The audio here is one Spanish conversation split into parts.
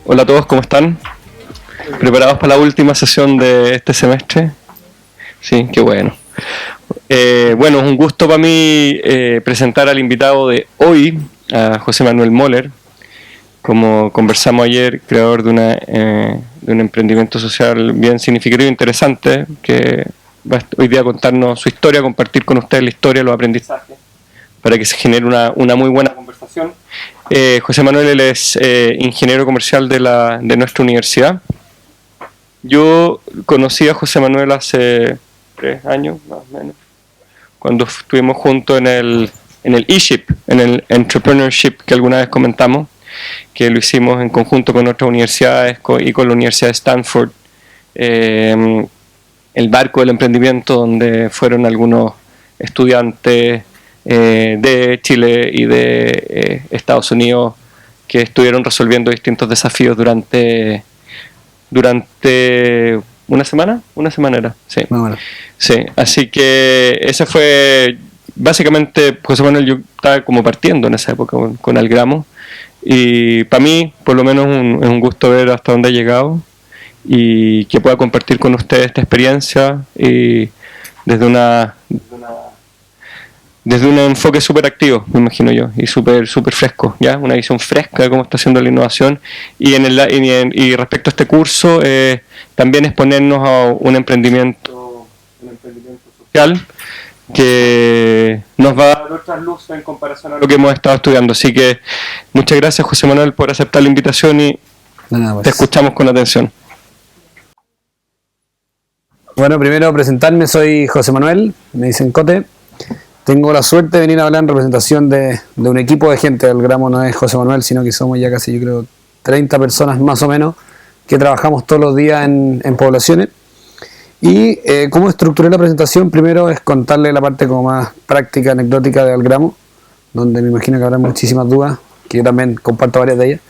Hola a todos, ¿cómo están? ¿Preparados para la última sesión de este semestre? Sí, qué bueno. Bueno, es un gusto para mí presentar al invitado de hoy, a José Manuel Moller. Como conversamos ayer, creador de un emprendimiento social bien significativo e interesante, que va hoy día a contarnos su historia, compartir con ustedes la historia, los aprendizajes, para que se genere una muy buena conversación. José Manuel él es ingeniero comercial de nuestra universidad. Yo conocí a José Manuel hace 3 años, más o menos, cuando estuvimos juntos en el eShip, en el Entrepreneurship que alguna vez comentamos, que lo hicimos en conjunto con otras universidades y con la Universidad de Stanford, el barco del emprendimiento, donde fueron algunos estudiantes de Chile y de Estados Unidos que estuvieron resolviendo distintos desafíos durante una semana era, sí. Bueno. Sí, así que ese fue básicamente. José Manuel, yo estaba como partiendo en esa época con Algramo, y para mí por lo menos es un gusto ver hasta dónde ha llegado y que pueda compartir con ustedes esta experiencia y desde un enfoque súper activo, me imagino yo, y súper fresco, ¿ya? Una visión fresca de cómo está haciendo la innovación. Y respecto a este curso, también exponernos a un emprendimiento social que nos va a dar otras luces en comparación a lo que hemos estado estudiando. Así que muchas gracias, José Manuel, por aceptar la invitación y te escuchamos con atención. Bueno, primero presentarme, soy José Manuel, me dicen Cote. Tengo la suerte de venir a hablar en representación de un equipo de gente. Algramo no es José Manuel, sino que somos ya casi, yo creo, 30 personas más o menos que trabajamos todos los días en poblaciones. Y cómo estructuré la presentación, primero es contarle la parte como más práctica, anecdótica de Algramo, donde me imagino que habrá muchísimas dudas, que yo también comparto varias de ellas.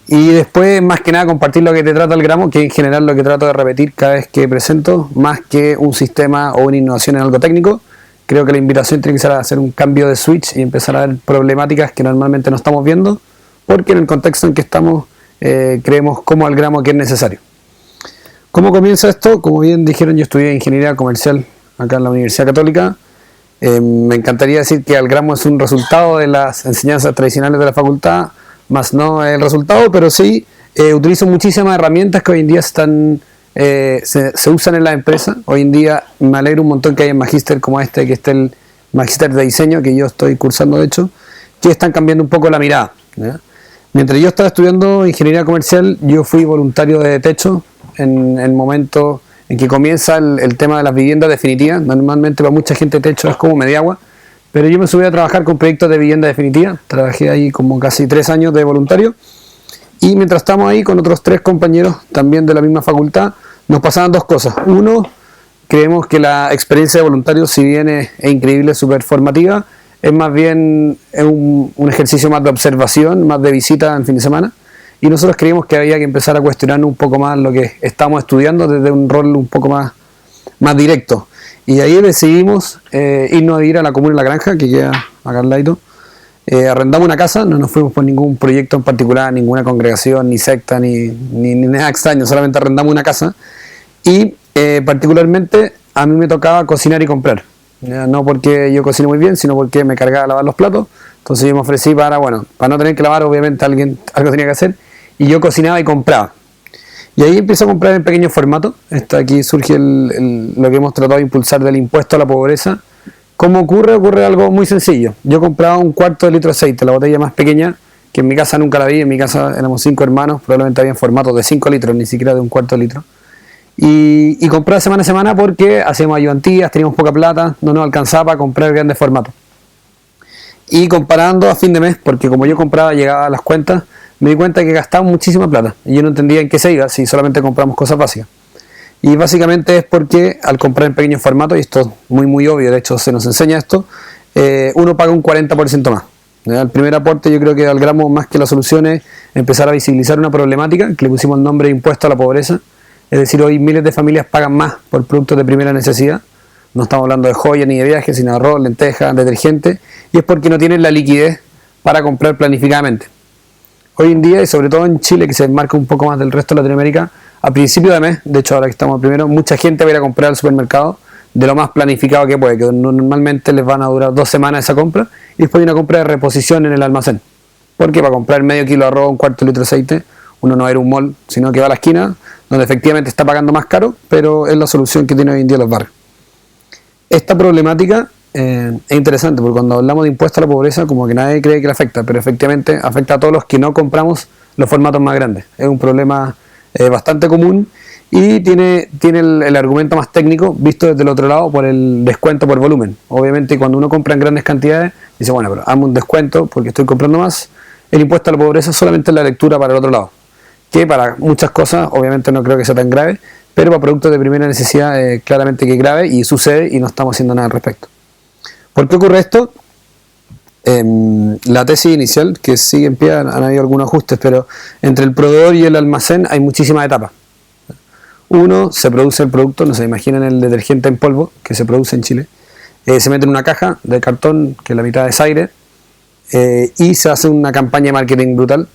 Y después, más que nada, compartir lo que te trata Algramo, que en general lo que trato de repetir cada vez que presento, más que un sistema o una innovación en algo técnico. Creo que la invitación tiene que ser a hacer un cambio de switch y empezar a ver problemáticas que normalmente no estamos viendo, porque en el contexto en que estamos creemos como Algramo que es necesario. ¿Cómo comienza esto? Como bien dijeron, yo estudié ingeniería comercial acá en la Universidad Católica. Me encantaría decir que Algramo es un resultado de las enseñanzas tradicionales de la facultad, más no el resultado, pero sí utilizo muchísimas herramientas que hoy en día se usan en la empresa. Hoy en día me alegro un montón que haya magíster como este, que esté el magíster de diseño, que yo estoy cursando de hecho, que están cambiando un poco la mirada, ¿ya? Mientras yo estaba estudiando ingeniería comercial, yo fui voluntario de techo en el momento en que comienza el tema de las viviendas definitivas. Normalmente para mucha gente techo es como mediagua, pero yo me subí a trabajar con proyectos de vivienda definitiva. Trabajé ahí como casi 3 años de voluntario. Y mientras estamos ahí con otros 3 compañeros también de la misma facultad, nos pasaban 2 cosas. Uno, creemos que la experiencia de voluntario, si bien es increíble, súper formativa, es más bien un ejercicio más de observación, más de visita en fin de semana. Y nosotros creímos que había que empezar a cuestionarnos un poco más lo que estamos estudiando desde un rol un poco más directo. Y ahí decidimos irnos a vivir a la comuna de La Granja, que queda acá al ladito. Arrendamos una casa, no nos fuimos por ningún proyecto en particular, ninguna congregación, ni secta, ni nada extraño, solamente arrendamos una casa. Y particularmente a mí me tocaba cocinar y comprar, no porque yo cocino muy bien, sino porque me cargaba a lavar los platos. Entonces yo me ofrecí para no tener que lavar, obviamente algo tenía que hacer, y yo cocinaba y compraba. Y ahí empiezo a comprar en pequeño formato. Aquí surge lo que hemos tratado de impulsar del impuesto a la pobreza. ¿Cómo ocurre? Ocurre algo muy sencillo. Yo compraba 1/4 de litro de aceite, la botella más pequeña, que en mi casa nunca la vi. En mi casa éramos 5 hermanos, probablemente había en formato de 5 litros, ni siquiera de 1/4 de litro. Y compraba semana a semana porque hacíamos ayudantías, teníamos poca plata, no nos alcanzaba para comprar grandes formatos. Y comparando a fin de mes, porque como yo compraba, llegaba a las cuentas, me di cuenta que gastaba muchísima plata. Y yo no entendía en qué se iba si solamente compramos cosas básicas. Y básicamente es porque al comprar en pequeños formatos, y esto es muy obvio, de hecho se nos enseña esto, uno paga un 40% más. El primer aporte, yo creo que Algramo, más que la solución, es empezar a visibilizar una problemática que le pusimos el nombre de impuesto a la pobreza. Es decir, hoy miles de familias pagan más por productos de primera necesidad. No estamos hablando de joyas ni de viajes, sino de arroz, lentejas, detergente, y es porque no tienen la liquidez para comprar planificadamente. Hoy en día, y sobre todo en Chile, que se enmarca un poco más del resto de Latinoamérica, a principio de mes, de hecho ahora que estamos primero, mucha gente va a ir a comprar al supermercado de lo más planificado que puede, que normalmente les van a durar 2 semanas esa compra, y después hay una compra de reposición en el almacén. Porque para comprar medio kilo de arroz, un cuarto de litro de aceite, uno no va a ir a un mall, sino que va a la esquina, donde efectivamente está pagando más caro, pero es la solución que tiene hoy en día los barrios. Esta problemática es interesante, porque cuando hablamos de impuesto a la pobreza, como que nadie cree que le afecta, pero efectivamente afecta a todos los que no compramos los formatos más grandes. Es un problema bastante común y tiene el argumento más técnico visto desde el otro lado por el descuento por volumen. Obviamente cuando uno compra en grandes cantidades, dice, bueno, pero hazme un descuento porque estoy comprando más. El impuesto a la pobreza solamente es la lectura para el otro lado, que para muchas cosas obviamente no creo que sea tan grave, pero para productos de primera necesidad claramente que es grave y sucede y no estamos haciendo nada al respecto. ¿Por qué ocurre esto? La tesis inicial, que sigue en pie, han habido algunos ajustes, pero entre el proveedor y el almacén hay muchísimas etapas. Uno, se produce el producto, no se imaginen el detergente en polvo que se produce en Chile, se mete en una caja de cartón que la mitad es aire, y se hace una campaña de marketing brutal.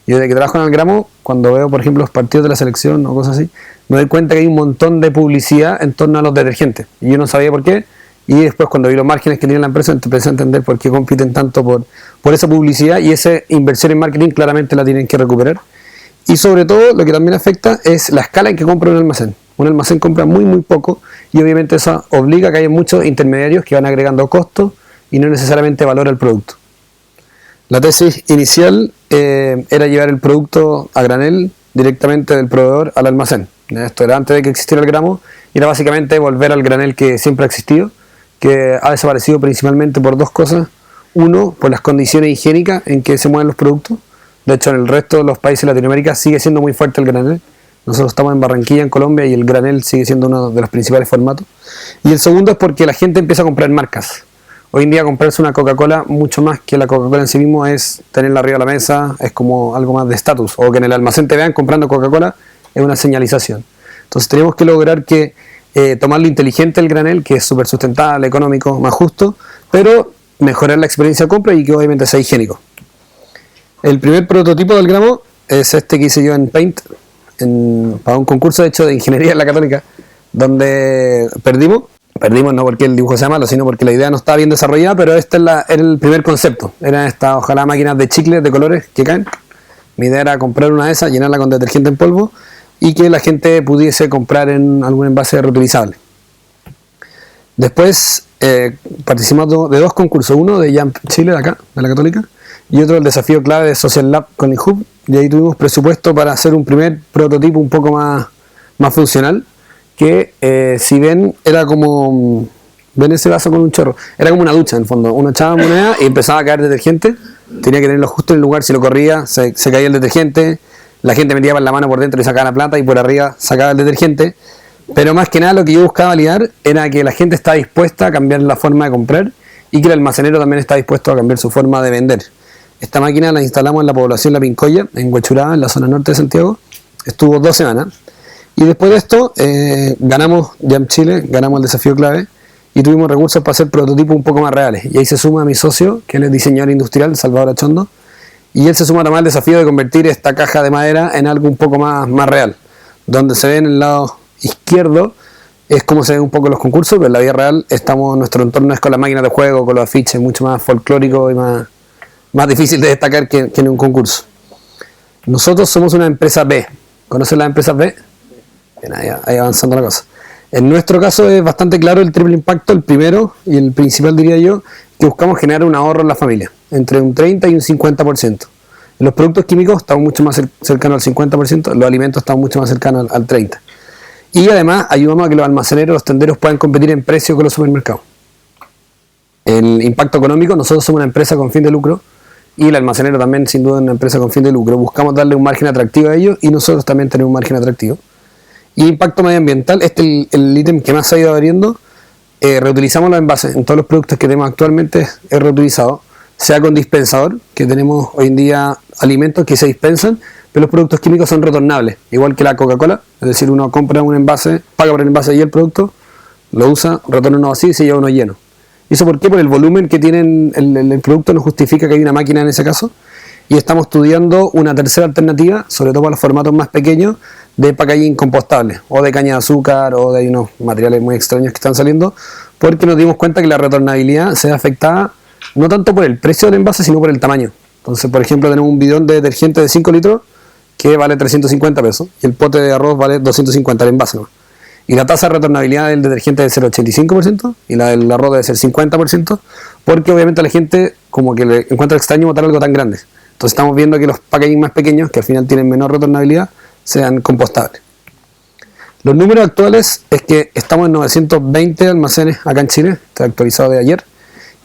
Yo desde que trabajo en Algramo, cuando veo por ejemplo los partidos de la selección o cosas así, me doy cuenta que hay un montón de publicidad en torno a los detergentes, y yo no sabía por qué. Y después cuando vi los márgenes que tiene la empresa empecé a entender por qué compiten tanto por esa publicidad, y esa inversión en marketing claramente la tienen que recuperar. Y sobre todo lo que también afecta es la escala en que compra un almacén. Un almacén compra muy poco y obviamente eso obliga a que haya muchos intermediarios que van agregando costos y no necesariamente valor al producto. La tesis inicial era llevar el producto a granel directamente del proveedor al almacén. Esto era antes de que existiera el gramo y era básicamente volver al granel que siempre ha existido, que ha desaparecido principalmente por 2 cosas. Uno, por las condiciones higiénicas en que se mueven los productos. De hecho, en el resto de los países de Latinoamérica sigue siendo muy fuerte el granel. Nosotros estamos en Barranquilla, en Colombia, y el granel sigue siendo uno de los principales formatos. Y el segundo es porque la gente empieza a comprar marcas. Hoy en día comprarse una Coca-Cola, mucho más que la Coca-Cola en sí mismo, es tenerla arriba de la mesa, es como algo más de estatus. O que en el almacén te vean comprando Coca-Cola es una señalización. Entonces tenemos que lograr que tomarlo inteligente el granel, que es súper sustentable, económico, más justo, pero mejorar la experiencia de compra y que obviamente sea higiénico. El primer prototipo del gramo es este que hice yo en Paint, para un concurso de hecho de ingeniería en la Católica, donde perdimos no porque el dibujo sea malo, sino porque la idea no estaba bien desarrollada, pero este era el primer concepto. Eran estas, ojalá, máquinas de chicles de colores que caen. Mi idea era comprar una de esas, llenarla con detergente en polvo y que la gente pudiese comprar en algún envase reutilizable. Después participamos de 2 concursos, uno de Jump Chile, de acá, de la Católica, y otro el desafío clave de Social Lab con INHUB, y ahí tuvimos presupuesto para hacer un primer prototipo un poco más funcional, que si ven era como, ven ese vaso con un chorro, era como una ducha en el fondo, uno echaba moneda y empezaba a caer detergente, tenía que tenerlo justo en el lugar, si lo corría se caía el detergente, la gente metía la mano por dentro y sacaba la plata y por arriba sacaba el detergente, pero más que nada lo que yo buscaba validar era que la gente estaba dispuesta a cambiar la forma de comprar y que el almacenero también está dispuesto a cambiar su forma de vender. Esta máquina la instalamos en la población La Pincoya, en Huechuraba, en la zona norte de Santiago. Estuvo 2 semanas. Y después de esto, ganamos Jump Chile, ganamos el desafío clave y tuvimos recursos para hacer prototipos un poco más reales. Y ahí se suma mi socio, que él es diseñador industrial, Salvador Achondo, y él se suma a tomar el desafío de convertir esta caja de madera en algo un poco más real. Donde se ve en el lado izquierdo es como se ven un poco los concursos, pero en la vida real nuestro entorno es con las máquinas de juego, con los afiches, mucho más folclórico y más difícil de destacar que en un concurso. Nosotros somos una empresa B. ¿Conocen las empresas B? Bien, ahí avanzando la cosa. En nuestro caso es bastante claro el triple impacto, el primero y el principal diría yo, que buscamos generar un ahorro en la familia, entre un 30 y un 50%. En los productos químicos estamos mucho más cercanos al 50%, los alimentos estamos mucho más cercanos al 30%. Y además ayudamos a que los almaceneros, los tenderos puedan competir en precio con los supermercados. El impacto económico, nosotros somos una empresa con fin de lucro, y el almacenero también sin duda es una empresa con fin de lucro. Buscamos darle un margen atractivo a ellos y nosotros también tenemos un margen atractivo. Y impacto medioambiental, este es el ítem que más ha ido abriendo. Reutilizamos los envases en todos los productos que tenemos actualmente, es reutilizado, sea con dispensador, que tenemos hoy en día alimentos que se dispensan, pero los productos químicos son retornables, igual que la Coca-Cola, es decir, uno compra un envase, paga por el envase y el producto, lo usa, retorna uno vacío y se lleva uno lleno. ¿Y eso por qué? Por el volumen que tiene el producto no justifica que hay una máquina en ese caso. y estamos estudiando una tercera alternativa, sobre todo para los formatos más pequeños, de packaging compostable, o de caña de azúcar, o de unos materiales muy extraños que están saliendo, porque nos dimos cuenta que la retornabilidad se ve afectada no tanto por el precio del envase, sino por el tamaño. Entonces, por ejemplo, tenemos un bidón de detergente de 5 litros que vale 350 pesos, y el pote de arroz vale 250 el envase, ¿no? Y la tasa de retornabilidad del detergente debe ser 85% y la del arroz debe ser 50%, porque obviamente a la gente como que le encuentra extraño botar algo tan grande. Entonces estamos viendo que los packaging más pequeños, que al final tienen menor retornabilidad, sean compostables. Los números actuales es que estamos en 920 almacenes acá en Chile, está actualizado de ayer,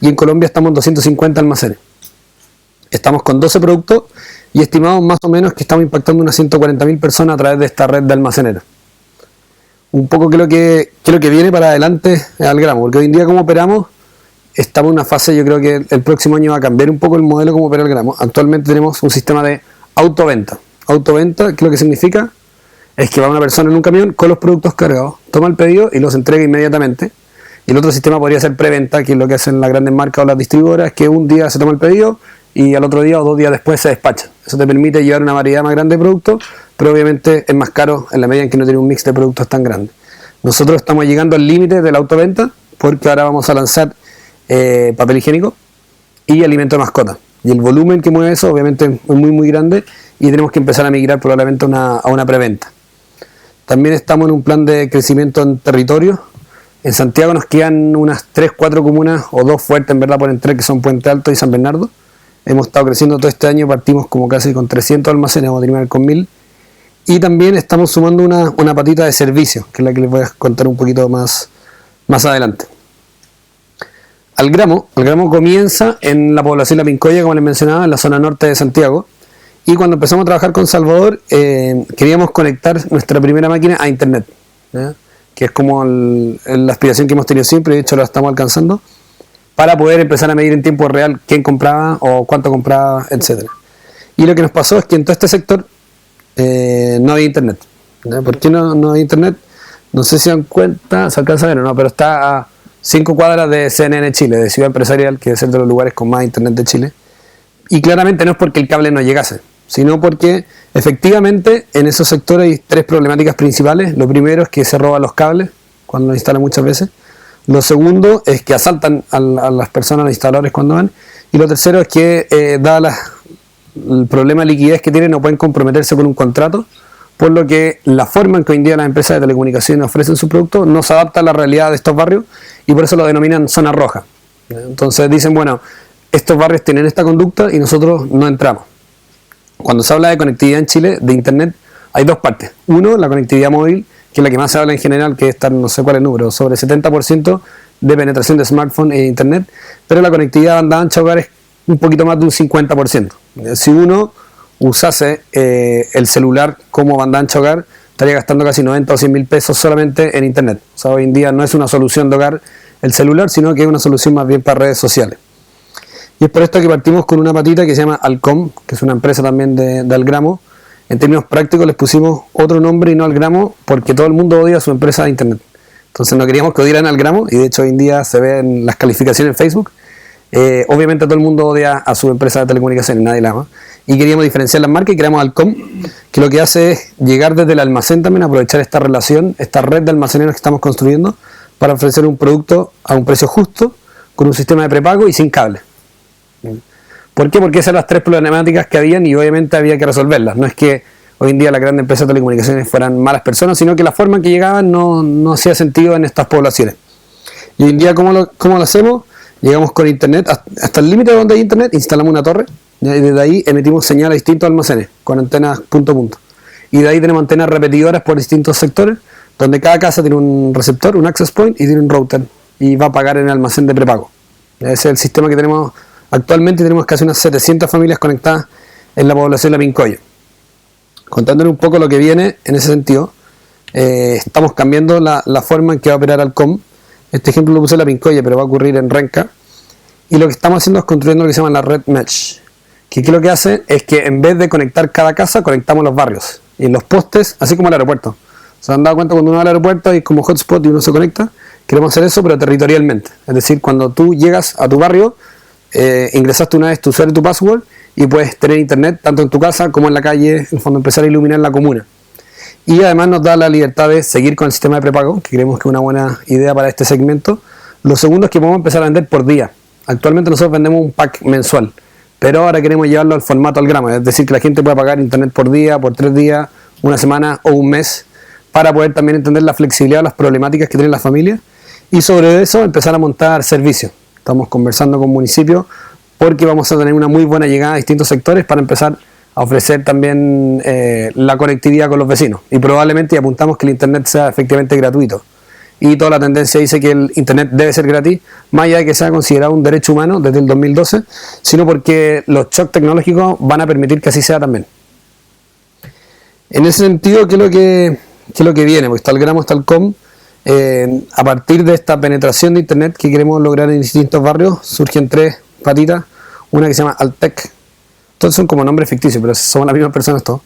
y en Colombia estamos en 250 almacenes. Estamos con 12 productos y estimamos más o menos que estamos impactando unas 140.000 personas a través de esta red de almaceneros. Un poco que lo que viene para adelante al gramo, porque hoy en día como operamos, estamos en una fase, yo creo que el próximo año va a cambiar un poco el modelo como opera el gramo. Actualmente tenemos un sistema de autoventa. Autoventa, ¿qué es lo que significa? Es que va una persona en un camión con los productos cargados, toma el pedido y los entrega inmediatamente. Y el otro sistema podría ser preventa, que es lo que hacen las grandes marcas o las distribuidoras, que un día se toma el pedido y al otro día o 2 días después se despacha. Eso te permite llevar una variedad más grande de productos, pero obviamente es más caro en la medida en que no tiene un mix de productos tan grande. Nosotros estamos llegando al límite de la autoventa porque ahora vamos a lanzar papel higiénico y alimento de mascota. Y el volumen que mueve eso obviamente es muy grande y tenemos que empezar a migrar probablemente a una preventa. También estamos en un plan de crecimiento en territorio. En Santiago nos quedan unas 3-4 comunas, o 2 fuertes en verdad por entrar, que son Puente Alto y San Bernardo. Hemos estado creciendo todo este año, partimos como casi con 300 almacenes, vamos a terminar con 1000. Y también estamos sumando una patita de servicio, que es la que les voy a contar un poquito más adelante. Al gramo comienza en la población de La Pincoya, como les mencionaba, en la zona norte de Santiago. Y cuando empezamos a trabajar con Salvador, queríamos conectar nuestra primera máquina a internet, ¿ya? Que es como la aspiración que hemos tenido siempre, y de hecho la estamos alcanzando, para poder empezar a medir en tiempo real quién compraba o cuánto compraba, etc. Y lo que nos pasó es que en todo este sector no había internet, ¿ya? ¿Por qué no había internet? No sé si se dan cuenta, se alcanza a ver o no, pero está a 5 cuadras de CNN Chile, de Ciudad Empresarial, que es el de los lugares con más internet de Chile. Y claramente no es porque el cable no llegase, sino porque efectivamente en esos sectores hay 3 problemáticas principales. Lo primero es que se roban los cables cuando los instalan muchas veces. Lo segundo es que asaltan a las personas, a los instaladores cuando van. Y lo tercero es que dado el problema de liquidez que tienen, no pueden comprometerse con un contrato, por lo que la forma en que hoy en día las empresas de telecomunicaciones ofrecen su producto no se adapta a la realidad de estos barrios y por eso lo denominan zona roja. Entonces dicen, bueno, estos barrios tienen esta conducta y nosotros no entramos. Cuando se habla de conectividad en Chile, de internet, hay 2 partes. Uno, la conectividad móvil, que es la que más se habla en general, que está, no sé cuál es el número, sobre 70% de penetración de smartphone e internet, pero la conectividad banda ancha hogar es un poquito más de un 50%. Si uno usase el celular como banda ancha hogar, estaría gastando casi 90 o 100 mil pesos solamente en internet. O sea, hoy en día no es una solución de hogar el celular, sino que es una solución más bien para redes sociales. Y es por esto que partimos con una patita que se llama Alcom, que es una empresa también de Algramo. En términos prácticos les pusimos otro nombre y no Algramo porque todo el mundo odia a su empresa de internet. Entonces no queríamos que odiaran Algramo, y de hecho hoy en día se ve en las calificaciones en Facebook. Obviamente todo el mundo odia a su empresa de telecomunicaciones, nadie la ama. Y queríamos diferenciar las marcas y creamos Alcom, que lo que hace es llegar desde el almacén también, aprovechar esta relación, esta red de almaceneros que estamos construyendo para ofrecer un producto a un precio justo, con un sistema de prepago y sin cable. ¿Por qué? Porque esas eran las 3 problemáticas que habían y obviamente había que resolverlas. No es que hoy en día las grandes empresas de telecomunicaciones fueran malas personas, sino que la forma en que llegaban no hacía sentido en estas poblaciones. Y hoy en día, ¿cómo lo hacemos? Llegamos con internet, hasta el límite de donde hay internet, instalamos una torre, y desde ahí emitimos señal a distintos almacenes, con antenas punto a punto. Y de ahí tenemos antenas repetidoras por distintos sectores, donde cada casa tiene un receptor, un access point, y tiene un router, y va a pagar en el almacén de prepago. Ese es el sistema que tenemos actualmente. Tenemos casi unas 700 familias conectadas en la población de La Pincoya. Contándole un poco lo que viene en ese sentido, estamos cambiando la forma en que va a operar Alcom. Este ejemplo lo puse en La Pincoya, pero va a ocurrir en Renca. Y lo que estamos haciendo es construyendo lo que se llama la red Mesh. Que lo que hace es que en vez de conectar cada casa, conectamos los barrios. Y en los postes, así como el aeropuerto. ¿Se han dado cuenta cuando uno va al aeropuerto hay como hotspot y uno se conecta? Queremos hacer eso, pero territorialmente. Es decir, cuando tú llegas a tu barrio, ingresaste una vez tu usuario y tu password y puedes tener internet tanto en tu casa como en la calle, en el fondo empezar a iluminar la comuna. Y además nos da la libertad de seguir con el sistema de prepago, que creemos que es una buena idea para este segmento. Lo segundo es que podemos empezar a vender por día. Actualmente nosotros vendemos un pack mensual, pero ahora queremos llevarlo al formato al gramo, es decir, que la gente pueda pagar internet por día, por 3 días, una semana o un mes, para poder también entender la flexibilidad, las problemáticas que tienen las familias y sobre eso empezar a montar servicios. Estamos conversando con municipios porque vamos a tener una muy buena llegada a distintos sectores para empezar a ofrecer también la conectividad con los vecinos y probablemente apuntamos que el internet sea efectivamente gratuito y toda la tendencia dice que el internet debe ser gratis, más allá de que sea considerado un derecho humano desde el 2012, sino porque los shocks tecnológicos van a permitir que así sea también. En ese sentido, ¿qué es lo que viene? Pues está el gramo, está el com. A partir de esta penetración de internet que queremos lograr en distintos barrios, surgen 3 patitas, una que se llama Altec. Todos son como nombres ficticios, pero somos las mismas personas todos.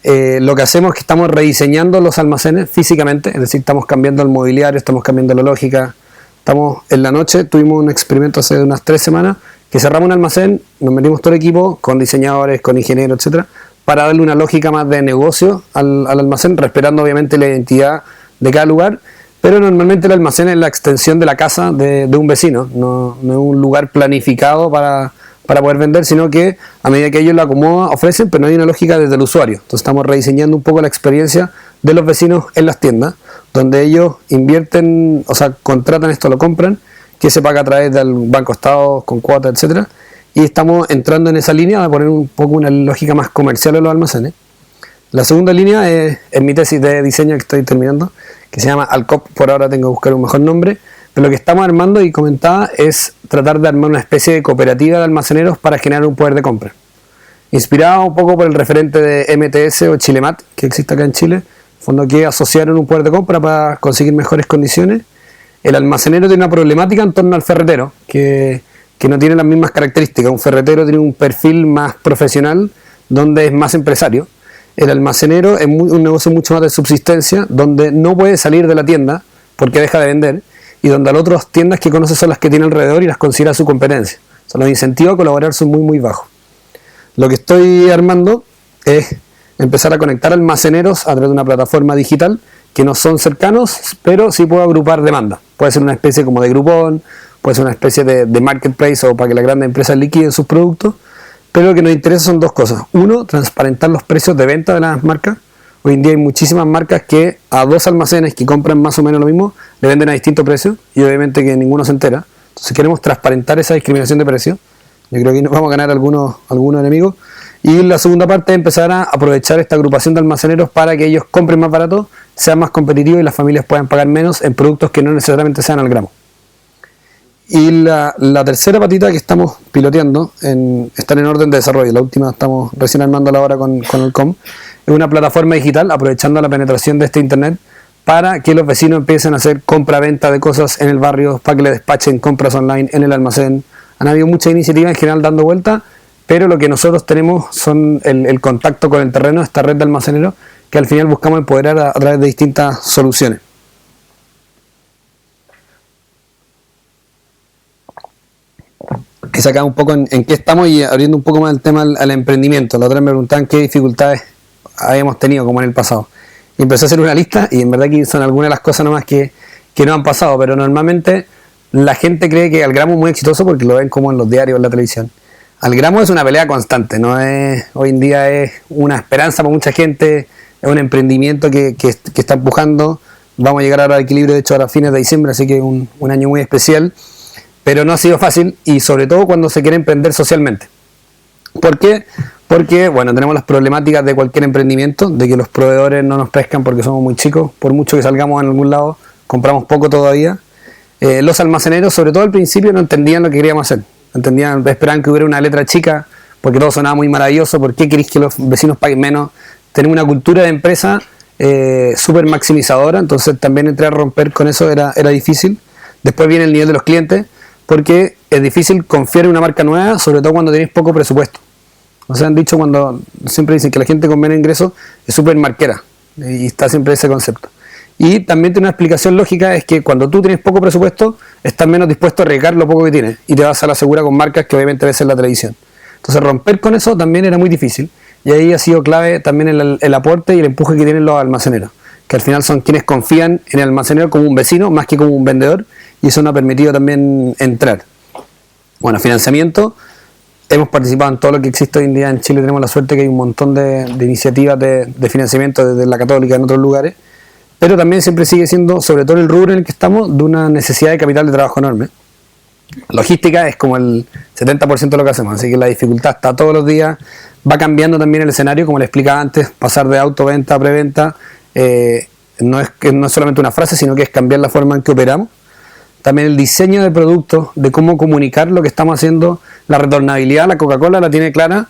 Lo que hacemos es que estamos rediseñando los almacenes físicamente, es decir, estamos cambiando el mobiliario, estamos cambiando la lógica. Estamos en la noche, tuvimos un experimento hace unas 3 semanas, que cerramos un almacén, nos metimos todo el equipo, con diseñadores, con ingenieros, etcétera, para darle una lógica más de negocio al almacén, respetando obviamente la identidad de cada lugar, pero normalmente el almacén es la extensión de la casa de un vecino, no es un lugar planificado para poder vender, sino que a medida que ellos lo acomodan, ofrecen, pero no hay una lógica desde el usuario. Entonces estamos rediseñando un poco la experiencia de los vecinos en las tiendas, donde ellos invierten, o sea, contratan esto, lo compran, que se paga a través del Banco Estado, con cuotas, etcétera, y estamos entrando en esa línea de poner un poco una lógica más comercial en los almacenes. La segunda línea es mi tesis de diseño que estoy terminando, que se llama Alcop, por ahora tengo que buscar un mejor nombre, pero lo que estamos armando y comentaba es tratar de armar una especie de cooperativa de almaceneros para generar un poder de compra. Inspirado un poco por el referente de MTS o Chilemat, que existe acá en Chile, en fondo que asociaron un poder de compra para conseguir mejores condiciones. El almacenero tiene una problemática en torno al ferretero, que no tiene las mismas características. Un ferretero tiene un perfil más profesional, donde es más empresario. El almacenero es un negocio mucho más de subsistencia, donde no puede salir de la tienda porque deja de vender, y donde las otras tiendas que conoce son las que tiene alrededor y las considera su competencia. O sea, los incentivos a colaborar son muy muy bajos. Lo que estoy armando es empezar a conectar almaceneros a través de una plataforma digital que no son cercanos, pero sí puedo agrupar demanda. Puede ser una especie como de Groupon, puede ser una especie de marketplace o para que las grandes empresas liquiden sus productos, pero lo que nos interesa son 2 cosas. Uno, transparentar los precios de venta de las marcas. Hoy en día hay muchísimas marcas que a 2 almacenes que compran más o menos lo mismo le venden a distintos precios y obviamente que ninguno se entera. Entonces queremos transparentar esa discriminación de precios. Yo creo que nos vamos a ganar algunos enemigos. Y la segunda parte es empezar a aprovechar esta agrupación de almaceneros para que ellos compren más barato, sean más competitivos y las familias puedan pagar menos en productos que no necesariamente sean al gramo. Y la tercera patita que estamos piloteando, están en orden de desarrollo, la última estamos recién armándola ahora con el COM, es una plataforma digital aprovechando la penetración de este internet para que los vecinos empiecen a hacer compra-venta de cosas en el barrio, para que le despachen compras online en el almacén. Han habido muchas iniciativas en general dando vuelta, pero lo que nosotros tenemos son el contacto con el terreno, esta red de almaceneros, que al final buscamos empoderar a través de distintas soluciones. Es acá un poco en qué estamos y abriendo un poco más el tema al emprendimiento. La otra me preguntaban qué dificultades habíamos tenido como en el pasado. Y empecé a hacer una lista y en verdad que son algunas de las cosas nomás que no han pasado, pero normalmente la gente cree que Algramo es muy exitoso porque lo ven como en los diarios o en la televisión. Algramo es una pelea constante, no es, hoy en día es una esperanza para mucha gente, es un emprendimiento que está empujando. Vamos a llegar ahora al equilibrio, de hecho, a fines de diciembre, así que un año muy especial, pero no ha sido fácil y sobre todo cuando se quiere emprender socialmente. ¿Por qué? Porque, bueno, tenemos las problemáticas de cualquier emprendimiento, de que los proveedores no nos pescan porque somos muy chicos, por mucho que salgamos en algún lado, compramos poco todavía. Los almaceneros, sobre todo al principio, no entendían lo que queríamos hacer. Esperaban que hubiera una letra chica, porque todo sonaba muy maravilloso. ¿Por qué queréis que los vecinos paguen menos? Tenemos una cultura de empresa súper maximizadora, entonces también entrar a romper con eso era difícil. Después viene el nivel de los clientes, porque es difícil confiar en una marca nueva, sobre todo cuando tenéis poco presupuesto. O sea, han dicho siempre dicen que la gente con menos ingresos es súper marquera, y está siempre ese concepto. Y también tiene una explicación lógica, es que cuando tú tienes poco presupuesto, estás menos dispuesto a arriesgar lo poco que tienes y te vas a la segura con marcas que obviamente ves en la televisión. Entonces romper con eso también era muy difícil y ahí ha sido clave también el aporte y el empuje que tienen los almaceneros, que al final son quienes confían en el almacenero como un vecino más que como un vendedor, y eso nos ha permitido también entrar. Bueno, financiamiento, hemos participado en todo lo que existe hoy en día en Chile, tenemos la suerte que hay un montón de iniciativas de financiamiento desde la Católica en otros lugares, pero también siempre sigue siendo, sobre todo en el rubro en el que estamos, de una necesidad de capital de trabajo enorme. Logística es como el 70% de lo que hacemos, así que la dificultad está todos los días, va cambiando también el escenario, como le explicaba antes, pasar de autoventa a preventa, no es solamente una frase, sino que es cambiar la forma en que operamos. También el diseño de productos, de cómo comunicar lo que estamos haciendo, la retornabilidad, la Coca-Cola la tiene clara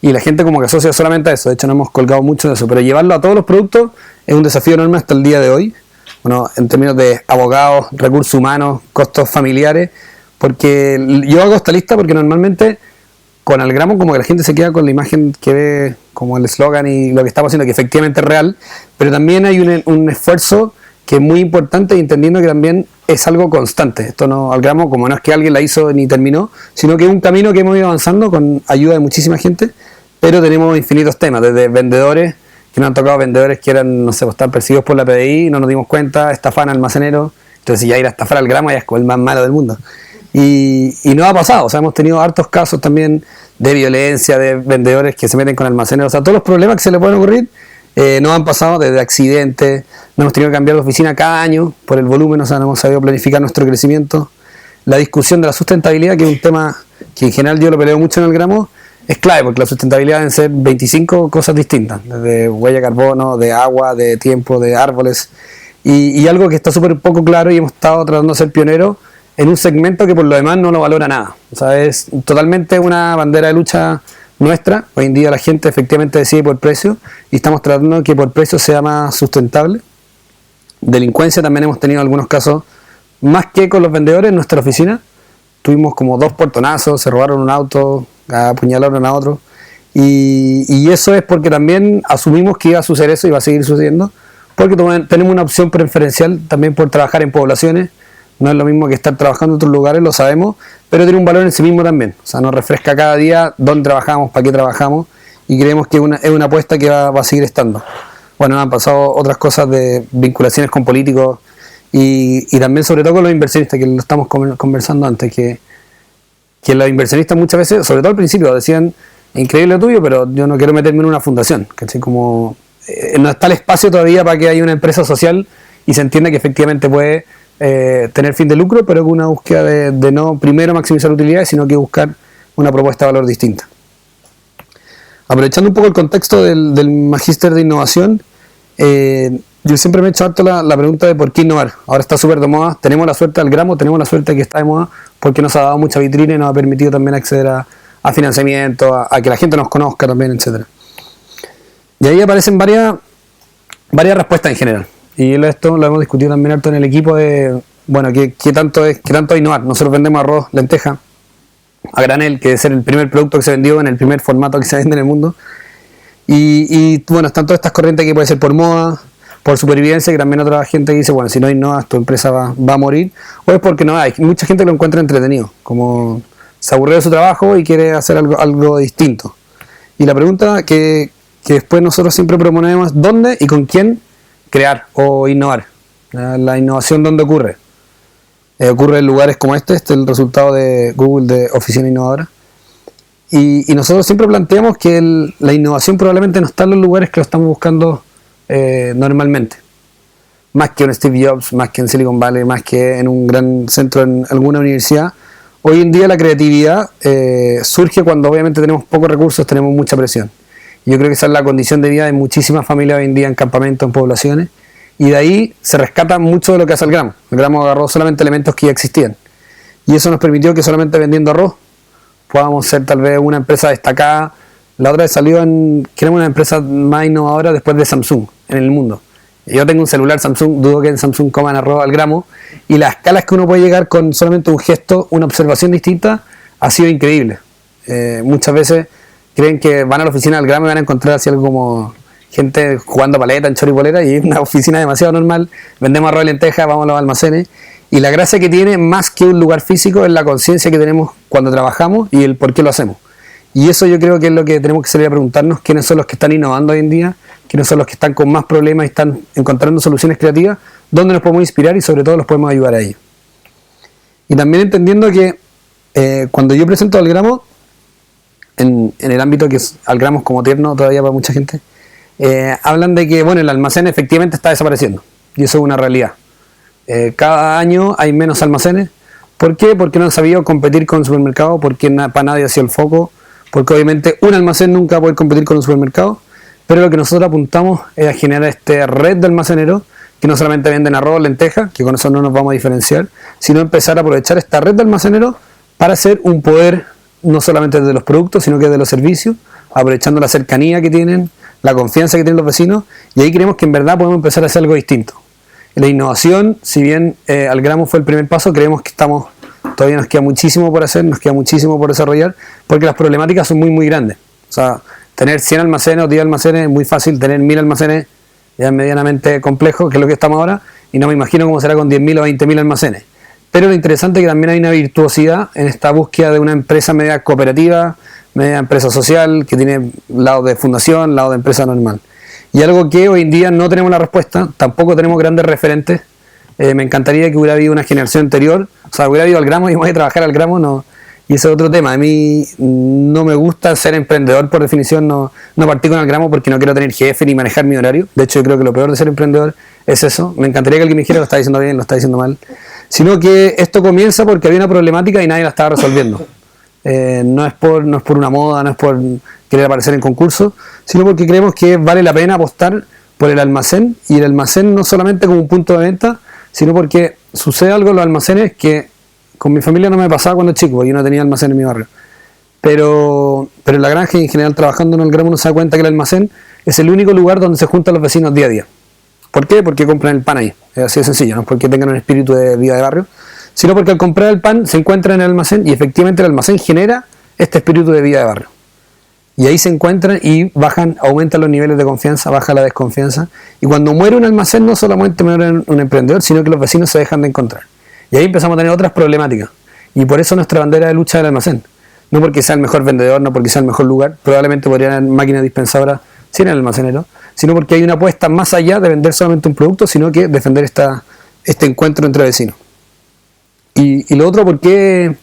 y la gente como que asocia solamente a eso, de hecho no hemos colgado mucho de eso, pero llevarlo a todos los productos es un desafío enorme hasta el día de hoy, bueno, en términos de abogados, recursos humanos, costos familiares, porque yo hago esta lista porque normalmente con Algramo como que la gente se queda con la imagen que ve como el eslogan y lo que estamos haciendo, que efectivamente es real, pero también hay un esfuerzo que es muy importante y entendiendo que también es algo constante. Esto no, Algramo, como no es que alguien la hizo ni terminó, sino que es un camino que hemos ido avanzando con ayuda de muchísima gente, pero tenemos infinitos temas, desde vendedores, que nos han tocado vendedores que eran, no sé, estar perseguidos por la PDI, no nos dimos cuenta, estafan al almacenero, entonces si ya ir a estafar al Algramo ya es como el más malo del mundo. Y no ha pasado, o sea, hemos tenido hartos casos también de violencia, de vendedores que se meten con almaceneros, o sea, todos los problemas que se le pueden ocurrir nos han pasado, desde accidentes, nos hemos tenido que cambiar de oficina cada año por el volumen, o sea, no hemos sabido planificar nuestro crecimiento. La discusión de la sustentabilidad, que es un tema que en general yo lo peleo mucho en Algramo, es clave, porque la sustentabilidad deben ser 25 cosas distintas, desde huella de carbono, de agua, de tiempo, de árboles, y algo que está súper poco claro y hemos estado tratando de ser pioneros en un segmento que por lo demás no lo valora nada. O sea, es totalmente una bandera de lucha nuestra. Hoy en día la gente efectivamente decide por precio y estamos tratando de que por precio sea más sustentable. Delincuencia también hemos tenido algunos casos, más que con los vendedores en nuestra oficina. Tuvimos como 2 portonazos, se robaron un auto, apuñalaron a otro. Y eso es porque también asumimos que iba a suceder eso y va a seguir sucediendo, porque tenemos una opción preferencial también por trabajar en poblaciones. No es lo mismo que estar trabajando en otros lugares, lo sabemos, pero tiene un valor en sí mismo también. O sea, nos refresca cada día dónde trabajamos, para qué trabajamos, y creemos que es una apuesta que va a seguir estando. Bueno, han pasado otras cosas de vinculaciones con políticos y también sobre todo con los inversionistas, que lo estamos conversando antes, que los inversionistas muchas veces, sobre todo al principio, decían, increíble lo tuyo, pero yo no quiero meterme en una fundación, ¿cachai? Como no está el espacio todavía para que haya una empresa social y se entienda que efectivamente puede tener fin de lucro, pero con una búsqueda de no primero maximizar utilidades, sino que buscar una propuesta de valor distinta. Aprovechando un poco el contexto del magíster de innovación, yo siempre me he hecho harto la pregunta de por qué innovar. Ahora está súper de moda, tenemos la suerte del Algramo, tenemos la suerte de que está de moda, porque nos ha dado mucha vitrina y nos ha permitido también acceder a financiamiento, a que la gente nos conozca también, etcétera. Y ahí aparecen varias respuestas en general. Y esto lo hemos discutido también harto en el equipo de, bueno, ¿qué tanto es innovar? Nosotros vendemos arroz, lenteja, a granel, que es el primer producto que se vendió en el primer formato que se vende en el mundo. Y bueno, están todas estas corrientes que puede ser por moda, por supervivencia, que también otra gente que dice, bueno, si no innovas, tu empresa va a morir. O es porque no hay mucha gente que lo encuentra entretenido, como se aburrió de su trabajo y quiere hacer algo distinto. Y la pregunta que después nosotros siempre proponemos, ¿dónde y con quién crear o innovar? La innovación, ¿dónde ocurre? Ocurre en lugares como este es el resultado de Google de Oficina Innovadora. Y nosotros siempre planteamos que la innovación probablemente no está en los lugares que lo estamos buscando normalmente. Más que en Steve Jobs, más que en Silicon Valley, más que en un gran centro en alguna universidad. Hoy en día la creatividad surge cuando obviamente tenemos pocos recursos, tenemos mucha presión. Yo creo que esa es la condición de vida de muchísimas familias hoy en día en campamentos, en poblaciones, y de ahí se rescata mucho de lo que hace Algramo. Algramo agarró solamente elementos que ya existían, y eso nos permitió que solamente vendiendo arroz podamos ser tal vez una empresa destacada. La otra vez salió que éramos una empresa más innovadora después de Samsung en el mundo. Yo tengo un celular Samsung, dudo que en Samsung coman arroz Algramo, y las escalas que uno puede llegar con solamente un gesto, una observación distinta, ha sido increíble. Muchas veces creen que van a la oficina del Algramo y van a encontrar así algo como gente jugando paleta en chori polera, y es una oficina demasiado normal. Vendemos arroz y lentejas, vamos a los almacenes. Y la gracia que tiene, más que un lugar físico, es la conciencia que tenemos cuando trabajamos y el por qué lo hacemos. Y eso yo creo que es lo que tenemos que salir a preguntarnos: quiénes son los que están innovando hoy en día, quiénes son los que están con más problemas y están encontrando soluciones creativas, dónde nos podemos inspirar y sobre todo los podemos ayudar a ellos. Y también entendiendo que cuando yo presento Algramo, en el ámbito que es Algramo como tierno todavía para mucha gente, hablan de que bueno, el almacén efectivamente está desapareciendo, y eso es una realidad. Cada año hay menos almacenes. ¿Por qué? Porque no han sabido competir con el supermercado, porque para nadie ha sido el foco, porque obviamente un almacén nunca va a poder competir con un supermercado. Pero lo que nosotros apuntamos es a generar esta red de almaceneros que no solamente venden arroz, lentejas, que con eso no nos vamos a diferenciar, sino empezar a aprovechar esta red de almaceneros para hacer un poder no solamente de los productos, sino que de los servicios, aprovechando la cercanía que tienen, la confianza que tienen los vecinos, y ahí creemos que en verdad podemos empezar a hacer algo distinto. La innovación, si bien Algramo fue el primer paso, creemos que todavía nos queda muchísimo por hacer, nos queda muchísimo por desarrollar, porque las problemáticas son muy muy grandes. O sea, tener 100 almacenes o 10 almacenes es muy fácil, tener 1000 almacenes ya es medianamente complejo, que es lo que estamos ahora, y no me imagino cómo será con 10.000 o 20.000 almacenes. Pero lo interesante es que también hay una virtuosidad en esta búsqueda de una empresa media cooperativa, media empresa social, que tiene lado de fundación, lado de empresa normal. Y algo que hoy en día no tenemos la respuesta, tampoco tenemos grandes referentes. Me encantaría que hubiera habido una generación anterior, o sea, hubiera habido Algramo y voy a trabajar Algramo, no. Y ese es otro tema. A mí no me gusta ser emprendedor por definición, no partí con Algramo porque no quiero tener jefe ni manejar mi horario. De hecho, yo creo que lo peor de ser emprendedor es eso. Me encantaría que alguien me dijera: lo está diciendo bien, lo está diciendo mal. Sino que esto comienza porque había una problemática y nadie la estaba resolviendo. No es por una moda, no es por querer aparecer en concursos, sino porque creemos que vale la pena apostar por el almacén, y el almacén no solamente como un punto de venta, sino porque sucede algo en los almacenes que con mi familia no me pasaba cuando chico, porque yo no tenía almacén en mi barrio. Pero en la granja y en general trabajando en el gramo uno se da cuenta que el almacén es el único lugar donde se juntan los vecinos día a día. ¿Por qué? Porque compran el pan ahí. Es así de sencillo, no es porque tengan un espíritu de vida de barrio, sino porque al comprar el pan se encuentran en el almacén y efectivamente el almacén genera este espíritu de vida de barrio. Y ahí se encuentran y aumentan los niveles de confianza, baja la desconfianza. Y cuando muere un almacén no solamente muere un emprendedor, sino que los vecinos se dejan de encontrar. Y ahí empezamos a tener otras problemáticas. Y por eso nuestra bandera de lucha del almacén. No porque sea el mejor vendedor, no porque sea el mejor lugar, probablemente podrían haber máquinas dispensadoras sin el almacenero, sino porque hay una apuesta más allá de vender solamente un producto, sino que defender este encuentro entre vecinos. Y lo otro, ¿por qué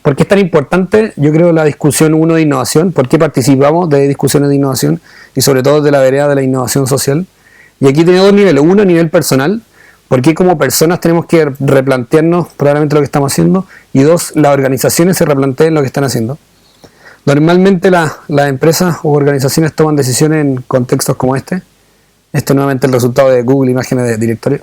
es tan importante? Yo creo la discusión de innovación, ¿por qué participamos de discusiones de innovación? Y sobre todo de la vereda de la innovación social. Y aquí tiene dos niveles: uno a nivel personal, porque como personas tenemos que replantearnos probablemente lo que estamos haciendo, y dos, las organizaciones se replanteen lo que están haciendo. Normalmente las empresas u organizaciones toman decisiones en contextos como este. Esto nuevamente es el resultado de Google Imágenes de Directorio.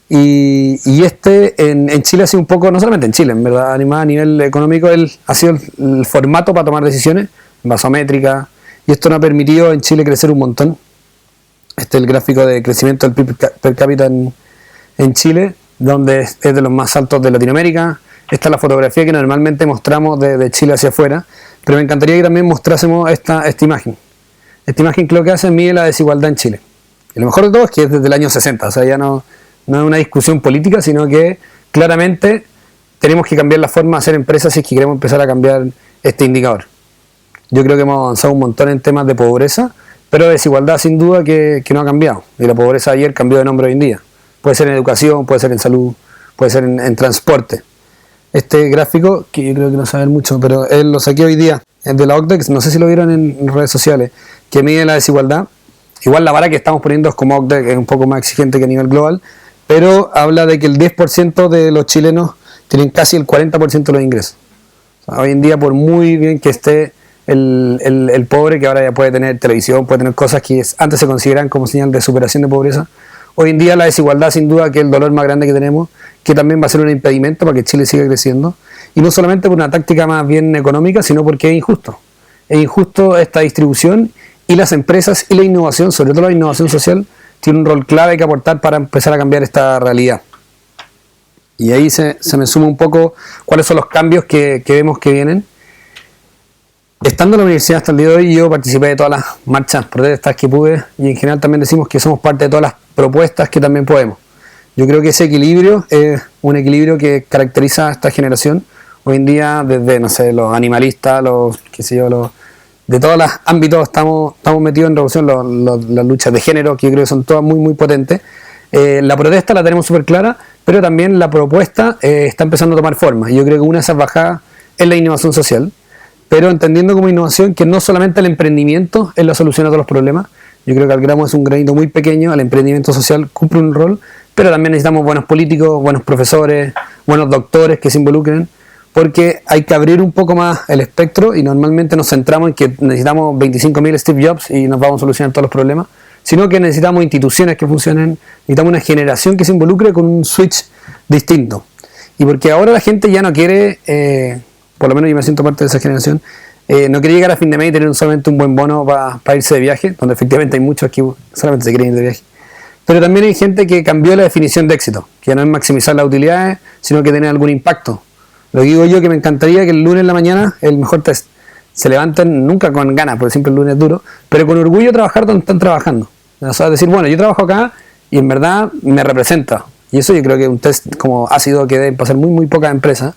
Y en Chile ha sido un poco, no solamente en Chile, en verdad, a nivel económico, ha sido el formato para tomar decisiones, basométrica, y esto nos ha permitido en Chile crecer un montón. Este es el gráfico de crecimiento del PIB per cápita en Chile, donde es de los más altos de Latinoamérica. Esta es la fotografía que normalmente mostramos de Chile hacia afuera, pero me encantaría que también mostrásemos esta imagen. Esta imagen que lo que hace mide la desigualdad en Chile. Y lo mejor de todo es que es desde el año 60, o sea, ya no es una discusión política, sino que claramente tenemos que cambiar la forma de hacer empresas si es que queremos empezar a cambiar este indicador. Yo creo que hemos avanzado un montón en temas de pobreza, pero desigualdad sin duda que no ha cambiado. Y la pobreza ayer cambió de nombre hoy en día. Puede ser en educación, puede ser en salud, puede ser en transporte. Este gráfico, que yo creo que no saben mucho, pero él lo saqué hoy día, es de la OCDE, no sé si lo vieron en redes sociales, que mide la desigualdad. Igual la vara que estamos poniendo es como OCDE, que es un poco más exigente que a nivel global, pero habla de que el 10% de los chilenos tienen casi el 40% de los ingresos. O sea, hoy en día, por muy bien que esté el pobre, que ahora ya puede tener televisión, puede tener cosas que antes se consideran como señal de superación de pobreza, hoy en día la desigualdad sin duda que es el dolor más grande que tenemos, que también va a ser un impedimento para que Chile siga creciendo, y no solamente por una táctica más bien económica, sino porque es injusto. Es injusto esta distribución, y las empresas y la innovación, sobre todo la innovación social, tiene un rol clave que aportar para empezar a cambiar esta realidad. Y ahí se me suma un poco cuáles son los cambios que vemos que vienen. estando en la universidad hasta el día de hoy, yo participé de todas las marchas, protestas que pude, y en general también decimos que somos parte de todas las propuestas que también podemos. Yo creo que ese equilibrio es un equilibrio que caracteriza a esta generación. Hoy en día, desde, no sé, los animalistas, de todos los ámbitos estamos metidos en revolución, las luchas de género, que yo creo que son todas muy, muy potentes. La protesta la tenemos súper clara, pero también la propuesta está empezando a tomar forma. Yo creo que una de esas bajadas es la innovación social, pero entendiendo como innovación que no solamente el emprendimiento es la solución a todos los problemas. Yo creo que Algramo es un granito muy pequeño, el emprendimiento social cumple un rol, pero también necesitamos buenos políticos, buenos profesores, buenos doctores que se involucren, porque hay que abrir un poco más el espectro y normalmente nos centramos en que necesitamos 25.000 Steve Jobs y nos vamos a solucionar todos los problemas, sino que necesitamos instituciones que funcionen, necesitamos una generación que se involucre con un switch distinto. Y porque ahora la gente ya no quiere, por lo menos yo me siento parte de esa generación, no quiere llegar a fin de mes y tener solamente un buen bono para irse de viaje, donde efectivamente hay muchos que solamente se quieren ir de viaje. Pero también hay gente que cambió la definición de éxito, que ya no es maximizar las utilidades, sino que tener algún impacto. Lo digo yo, que me encantaría que el lunes en la mañana, el mejor test, se levanten nunca con ganas, porque siempre el lunes es duro, pero con orgullo trabajar donde están trabajando. O sea, decir, bueno, yo trabajo acá y en verdad me representa. Y eso yo creo que es un test como ácido que deben pasar muy, muy pocas empresas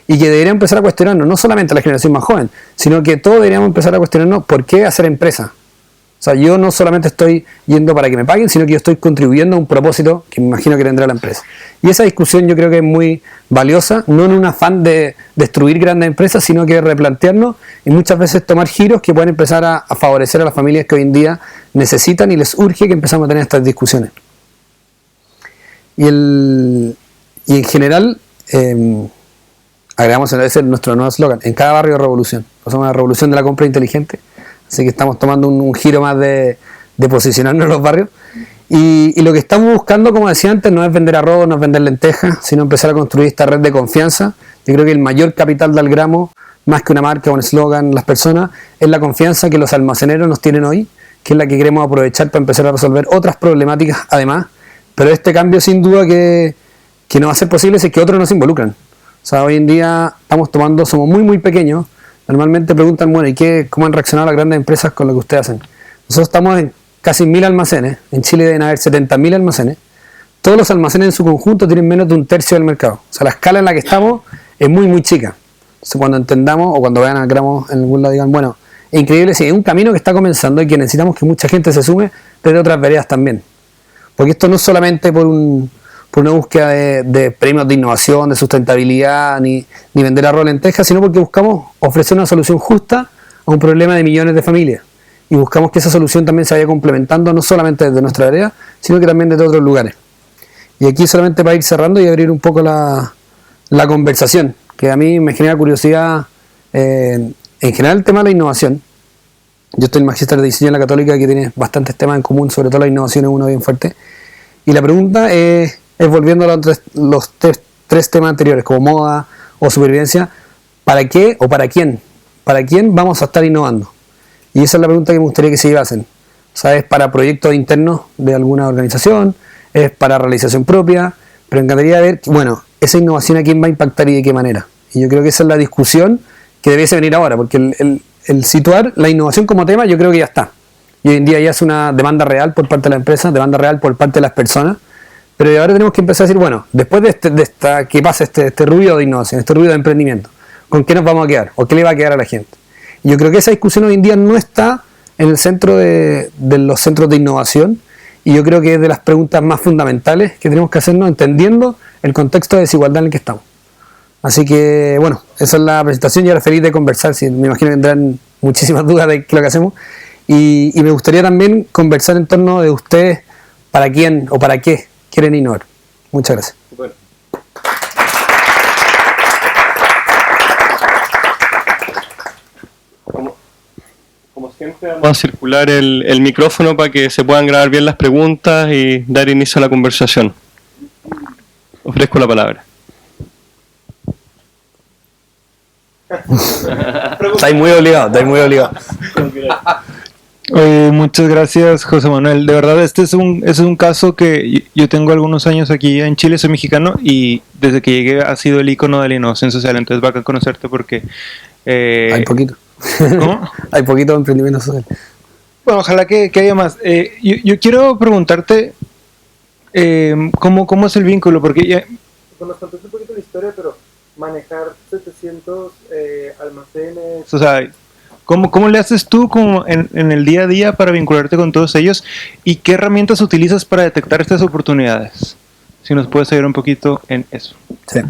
y que deberían empezar a cuestionarnos, no solamente la generación más joven, sino que todos deberíamos empezar a cuestionarnos por qué hacer empresa. O sea, yo no solamente estoy yendo para que me paguen, sino que yo estoy contribuyendo a un propósito que me imagino que tendrá la empresa. Y esa discusión yo creo que es muy valiosa, no en un afán de destruir grandes empresas, sino que replantearnos y muchas veces tomar giros que pueden empezar a favorecer a las familias que hoy en día necesitan y les urge que empezamos a tener estas discusiones. Y en general, agregamos, ese es nuestro nuevo eslogan, en cada barrio revolución. Pasamos a la revolución de la compra inteligente. Así que estamos tomando un giro más de posicionarnos en los barrios. Y lo que estamos buscando, como decía antes, no es vender arroz, no es vender lentejas, sino empezar a construir esta red de confianza. Yo creo que el mayor capital de Algramo, más que una marca o un eslogan, las personas, es la confianza que los almaceneros nos tienen hoy, que es la que queremos aprovechar para empezar a resolver otras problemáticas además. Pero este cambio sin duda que no va a ser posible si es que otros no se involucran. O sea, hoy en día somos muy, muy pequeños. Normalmente preguntan, bueno, ¿y cómo han reaccionado las grandes empresas con lo que ustedes hacen? Nosotros estamos en casi 1.000 almacenes, en Chile deben haber 70.000 almacenes. Todos los almacenes en su conjunto tienen menos de un tercio del mercado. O sea, la escala en la que estamos es muy, muy chica. Entonces, cuando entendamos o cuando vean a Algramo en algún lado, digan, bueno, es increíble, sí, es un camino que está comenzando y que necesitamos que mucha gente se sume desde otras veredas también. Porque esto no es solamente por una búsqueda de premios de innovación, de sustentabilidad, ni vender arroz o lentejas, sino porque buscamos ofrecer una solución justa a un problema de millones de familias. Y buscamos que esa solución también se vaya complementando, no solamente desde nuestra área, sino que también desde otros lugares. Y aquí solamente para ir cerrando y abrir un poco la conversación, que a mí me genera curiosidad, en general el tema de la innovación. Yo estoy en Magíster de Diseño en la Católica, que tiene bastantes temas en común, sobre todo la innovación es uno bien fuerte. Y la pregunta es volviendo a los tres temas anteriores, como moda o supervivencia, ¿para qué o para quién? ¿Para quién vamos a estar innovando? Y esa es la pregunta que me gustaría que se llevasen. O sea, ¿es para proyectos internos de alguna organización? ¿Es para realización propia? Pero me encantaría ver, bueno, esa innovación a quién va a impactar y de qué manera. Y yo creo que esa es la discusión que debiese venir ahora, porque el situar la innovación como tema yo creo que ya está. Y hoy en día ya es una demanda real por parte de la empresa, demanda real por parte de las personas. Pero ahora tenemos que empezar a decir, bueno, después que pase este ruido de innovación, este ruido de emprendimiento, ¿con qué nos vamos a quedar? ¿O qué le va a quedar a la gente? Y yo creo que esa discusión hoy en día no está en el centro de los centros de innovación, y yo creo que es de las preguntas más fundamentales que tenemos que hacernos entendiendo el contexto de desigualdad en el que estamos. Así que, bueno, esa es la presentación y ahora feliz de conversar. Me imagino que tendrán muchísimas dudas de qué es lo que hacemos. Y me gustaría también conversar en torno de ustedes, para quién o para qué quieren innovar. Muchas gracias. Bueno. Como siempre, vamos a circular el micrófono para que se puedan grabar bien las preguntas y dar inicio a la conversación. Ofrezco la palabra. Estáis muy obligado. Muchas gracias, José Manuel. De verdad, este es un caso que yo tengo algunos años aquí en Chile, soy mexicano, y desde que llegué ha sido el icono de la innovación social. Entonces, bacán conocerte porque Hay poquito. ¿Cómo? Hay poquito emprendimiento social. Bueno, ojalá que haya más. Yo quiero preguntarte ¿cómo es el vínculo, porque ya nos contaste un poquito la historia, pero manejar 700 almacenes, o sea, ¿cómo le haces tú como en el día a día para vincularte con todos ellos y qué herramientas utilizas para detectar estas oportunidades? Si nos puedes ayudar un poquito en eso. Sí.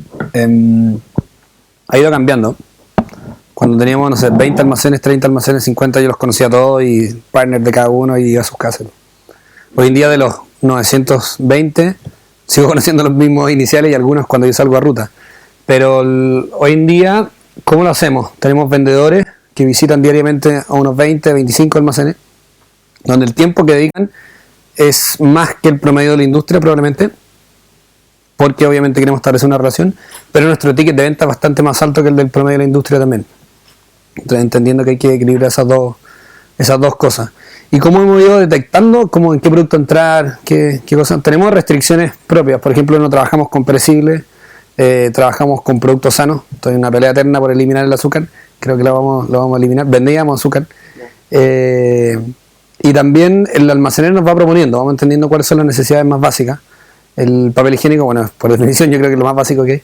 Ha ido cambiando. Cuando teníamos, no sé, 20 almacenes, 30 almacenes, 50, yo los conocía todos y partners de cada uno y iba a sus casas. Hoy en día de los 920 sigo conociendo los mismos iniciales y algunos cuando yo salgo a ruta. Pero hoy en día, ¿cómo lo hacemos? Tenemos vendedores que visitan diariamente a unos 20, 25 almacenes, donde el tiempo que dedican es más que el promedio de la industria probablemente, porque obviamente queremos establecer una relación, pero nuestro ticket de venta es bastante más alto que el del promedio de la industria también. Entonces, entendiendo que hay que equilibrar esas dos cosas. ¿Y cómo hemos ido detectando cómo, en qué producto entrar, qué cosas? Tenemos restricciones propias. Por ejemplo, no trabajamos con perecibles, trabajamos con productos sanos. Estoy en una pelea eterna por eliminar el azúcar. Creo que lo vamos a eliminar. Vendíamos azúcar. Y también el almacenero nos va proponiendo, vamos entendiendo cuáles son las necesidades más básicas. El papel higiénico, bueno, por definición yo creo que es lo más básico que hay.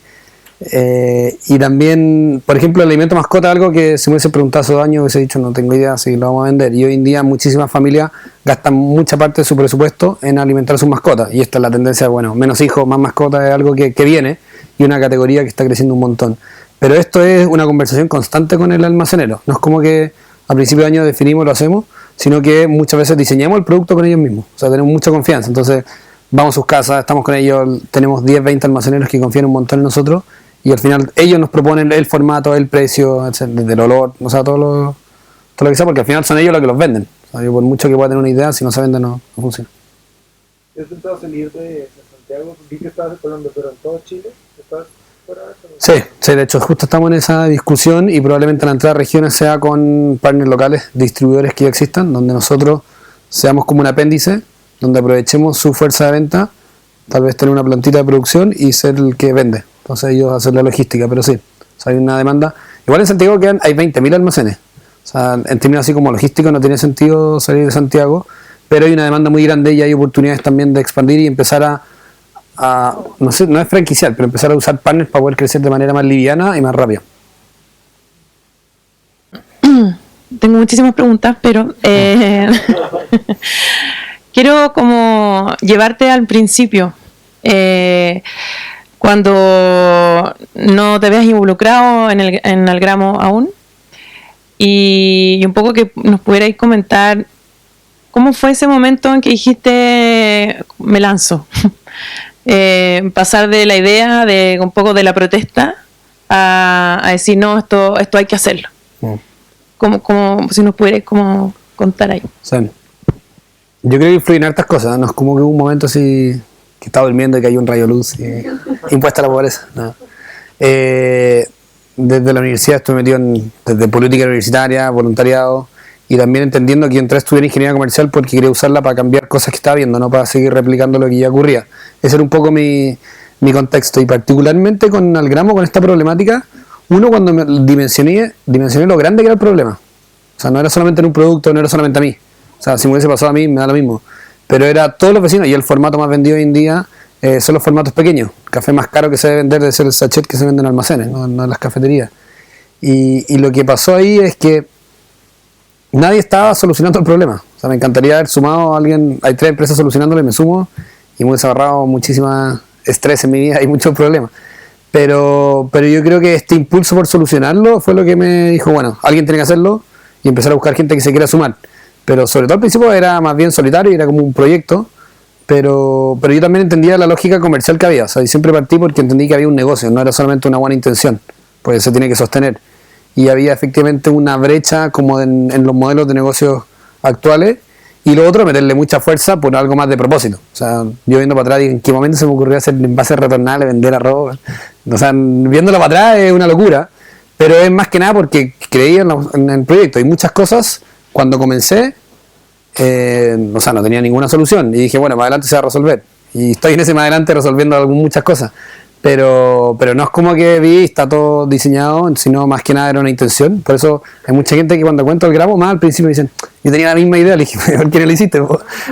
Y también, por ejemplo, el alimento mascota, algo que si me hubiese preguntado hace 2 años hubiese dicho no tengo idea si lo vamos a vender. Y hoy en día muchísimas familias gastan mucha parte de su presupuesto en alimentar a sus mascotas. Y esta es la tendencia, bueno, menos hijos, más mascotas, es algo que viene y una categoría que está creciendo un montón. Pero esto es una conversación constante con el almacenero. No es como que a principio de año definimos lo hacemos, sino que muchas veces diseñamos el producto con ellos mismos. O sea, tenemos mucha confianza. Entonces vamos a sus casas, estamos con ellos, tenemos 10, 20 almaceneros que confían un montón en nosotros. Y al final ellos nos proponen el formato, el precio, desde el olor, o sea, todo lo que sea, porque al final son ellos los que los venden. O sea, yo por mucho que pueda tener una idea, si no se vende no funciona. ¿Has intentado salir de Santiago? Vi que estabas en Colombia, pero en todo Chile, ¿estás fuera de eso? Sí, de hecho justo estamos en esa discusión y probablemente la entrada a regiones sea con partners locales, distribuidores que ya existan, donde nosotros seamos como un apéndice, donde aprovechemos su fuerza de venta, tal vez tener una plantita de producción y ser el que vende. Entonces ellos hacen la logística, pero sí, o sea, hay una demanda. Igual en Santiago hay 20.000 almacenes. O sea, en términos así como logísticos no tiene sentido salir de Santiago, pero hay una demanda muy grande y hay oportunidades también de expandir y empezar no sé, no es franquiciar, pero empezar a usar partners para poder crecer de manera más liviana y más rápida. Tengo muchísimas preguntas, pero quiero como llevarte al principio. Cuando no te veas involucrado en Algramo aún y un poco que nos pudierais comentar cómo fue ese momento en que dijiste me lanzo, pasar de la idea de un poco de la protesta a decir no, esto hay que hacerlo. Como si nos pudierais como contar ahí. Sí. Yo creo que influyen hartas cosas, no es como que hubo un momento así que estaba durmiendo y que hay un rayo de luz y impuesta la pobreza. No. Desde la universidad estuve metido desde política universitaria, voluntariado y también entendiendo que entré a estudiar ingeniería comercial porque quería usarla para cambiar cosas que estaba viendo, no para seguir replicando lo que ya ocurría. Ese era un poco mi contexto y particularmente con Algramo, con esta problemática, uno cuando me dimensioné lo grande que era el problema. O sea, no era solamente en un producto, no era solamente a mí. O sea, si me hubiese pasado a mí, me da lo mismo. Pero era todos los vecinos y el formato más vendido hoy en día son los formatos pequeños. El café más caro que se debe vender debe ser el sachet que se vende en almacenes, no en las cafeterías. Y lo que pasó ahí es que nadie estaba solucionando el problema. O sea, me encantaría haber sumado a alguien, hay 3 empresas solucionándolo y me sumo y me hubiese ahorrado muchísima estrés en mi vida y muchos problemas. Pero yo creo que este impulso por solucionarlo fue lo que me dijo, bueno, alguien tiene que hacerlo y empezar a buscar gente que se quiera sumar. Pero sobre todo al principio era más bien solitario y era como un proyecto, pero yo también entendía la lógica comercial que había, o sea, y siempre partí porque entendí que había un negocio, no era solamente una buena intención, pues se tiene que sostener. Y había efectivamente una brecha como en los modelos de negocios actuales, y lo otro, meterle mucha fuerza por algo más de propósito. O sea, yo viendo para atrás, ¿en qué momento se me ocurrió hacer envases retornables, vender arroz? O sea, viéndolo para atrás es una locura, pero es más que nada porque creía en el proyecto, y muchas cosas. Cuando comencé, o sea, no tenía ninguna solución y dije, bueno, más adelante se va a resolver. Y estoy en ese más adelante resolviendo muchas cosas. pero no es como que vi, está todo diseñado, sino más que nada era una intención. Por eso hay mucha gente que cuando cuento el gramo, más al principio me dicen, yo tenía la misma idea, le dije, ¿por qué no lo hiciste?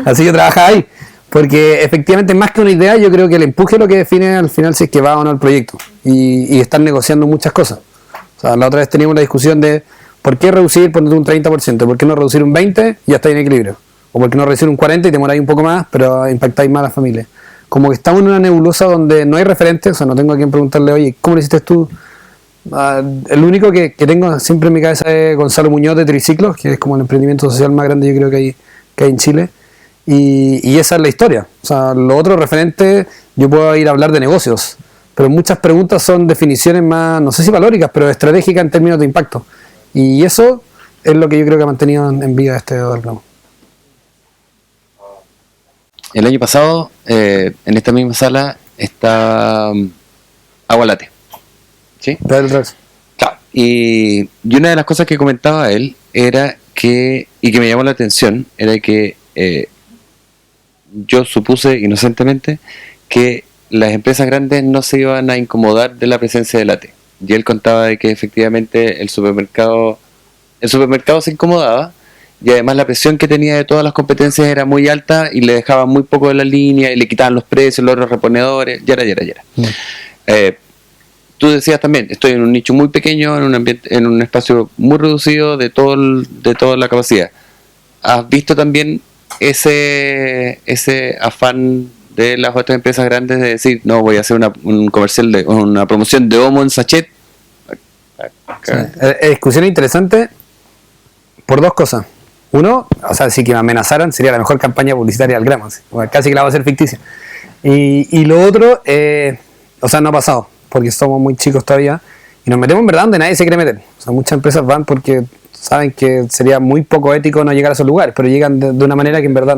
Así yo trabajaba ahí. Porque efectivamente, más que una idea, yo creo que el empuje es lo que define al final si es que va o no el proyecto. Y están negociando muchas cosas. O sea, la otra vez teníamos la discusión de ¿por qué reducir, ponerte un 30%? ¿Por qué no reducir un 20% y ya está en equilibrio? ¿O por qué no reducir un 40% y te moráis un poco más, pero impactáis más a la familia? Como que estamos en una nebulosa donde no hay referentes, o sea, no tengo a quien preguntarle, oye, ¿cómo lo hiciste tú? El único que tengo siempre en mi cabeza es Gonzalo Muñoz de Triciclos, que es como el emprendimiento social más grande yo creo que hay en Chile. Y esa es la historia. O sea, los otros referentes, yo puedo ir a hablar de negocios, pero muchas preguntas son definiciones más, no sé si valóricas, pero estratégicas en términos de impacto. Y eso es lo que yo creo que ha mantenido en vida este programa. El año pasado, en esta misma sala, está Agualate. ¿Sí? Claro. Y una de las cosas que comentaba él era que, y que me llamó la atención, era que yo supuse inocentemente que las empresas grandes no se iban a incomodar de la presencia de Late. Y él contaba de que efectivamente el supermercado se incomodaba, y además la presión que tenía de todas las competencias era muy alta y le dejaban muy poco de la línea y le quitaban los precios, los reponedores, ya era. Tú decías también, estoy en un nicho muy pequeño, en un ambiente, en un espacio muy reducido de toda la capacidad. ¿Has visto también ese afán de las otras empresas grandes de decir, no, voy a hacer un comercial, una promoción de Omo en sachet? Discusión interesante por dos cosas. Uno, o sea, si que me amenazaran sería la mejor campaña publicitaria del gramo, casi que la va a hacer ficticia. Y lo otro, o sea, no ha pasado, porque somos muy chicos todavía y nos metemos en verdad donde nadie se quiere meter. O sea, muchas empresas van porque saben que sería muy poco ético no llegar a esos lugares, pero llegan de una manera que en verdad...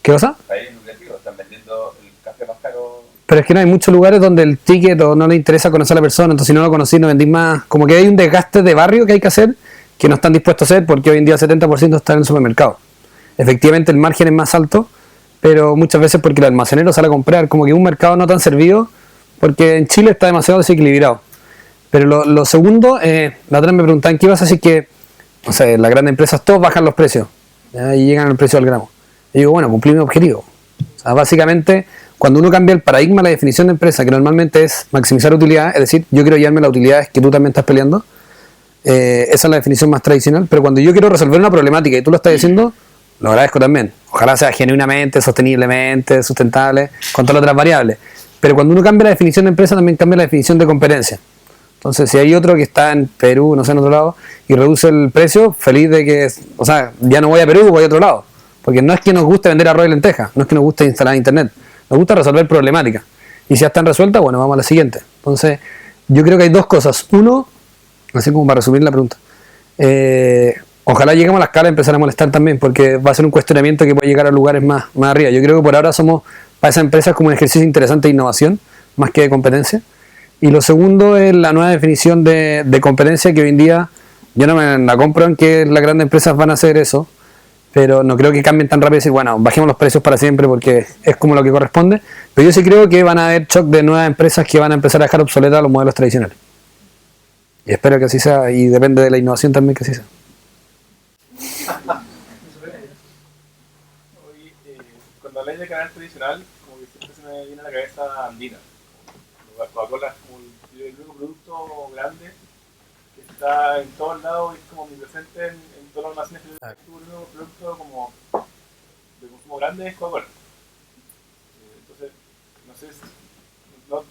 ¿Qué cosa? Están vendiendo el café más caro. Pero es que no hay muchos lugares donde el ticket o no le interesa conocer a la persona, entonces si no lo conocí no vendís más. Como que hay un desgaste de barrio que hay que hacer que no están dispuestos a hacer porque hoy en día el 70% está en el supermercado. Efectivamente el margen es más alto, pero muchas veces porque el almacenero sale a comprar, como que un mercado no tan servido, porque en Chile está demasiado desequilibrado. Pero lo segundo, la otra vez me preguntaban qué ibas a decir que, o sea, las grandes empresas todos bajan los precios, ¿ya? Y llegan al precio del gramo. Y digo, bueno, cumplí mi objetivo. O sea, básicamente, cuando uno cambia el paradigma, la definición de empresa, que normalmente es maximizar utilidad, es decir, yo quiero llevarme las utilidades que tú también estás peleando, esa es la definición más tradicional, pero cuando yo quiero resolver una problemática y tú lo estás diciendo, lo agradezco también. Ojalá sea genuinamente, sosteniblemente, sustentable, con todas las otras variables. Pero cuando uno cambia la definición de empresa, también cambia la definición de competencia. Entonces, si hay otro que está en Perú, no sé, en otro lado, y reduce el precio, feliz de que, o sea, ya no voy a Perú, voy a otro lado. Porque no es que nos guste vender arroz y lentejas, no es que nos guste instalar internet, nos gusta resolver problemáticas. Y si ya están resueltas, bueno, vamos a la siguiente. Entonces, yo creo que hay dos cosas. Uno, así como para resumir la pregunta, ojalá lleguemos a la escala y empezar a molestar también, porque va a ser un cuestionamiento que puede llegar a lugares más arriba. Yo creo que por ahora somos para esas empresas como un ejercicio interesante de innovación, más que de competencia. Y lo segundo es la nueva definición de competencia, que hoy en día yo no me la compro en que las grandes empresas van a hacer eso, pero no creo que cambien tan rápido y decir, bueno, bajemos los precios para siempre porque es como lo que corresponde. Pero yo sí creo que van a haber shock de nuevas empresas que van a empezar a dejar obsoletas los modelos tradicionales. Y espero que así sea, y depende de la innovación también que así sea. Cuando habláis de canal tradicional, como que siempre se me viene a la cabeza Andina. Coca-Cola es como el único producto grande que está en todos lados y es como omnipresente en todos los almacenes. El único producto como de consumo grande es Coca-Cola. Entonces, no sé, no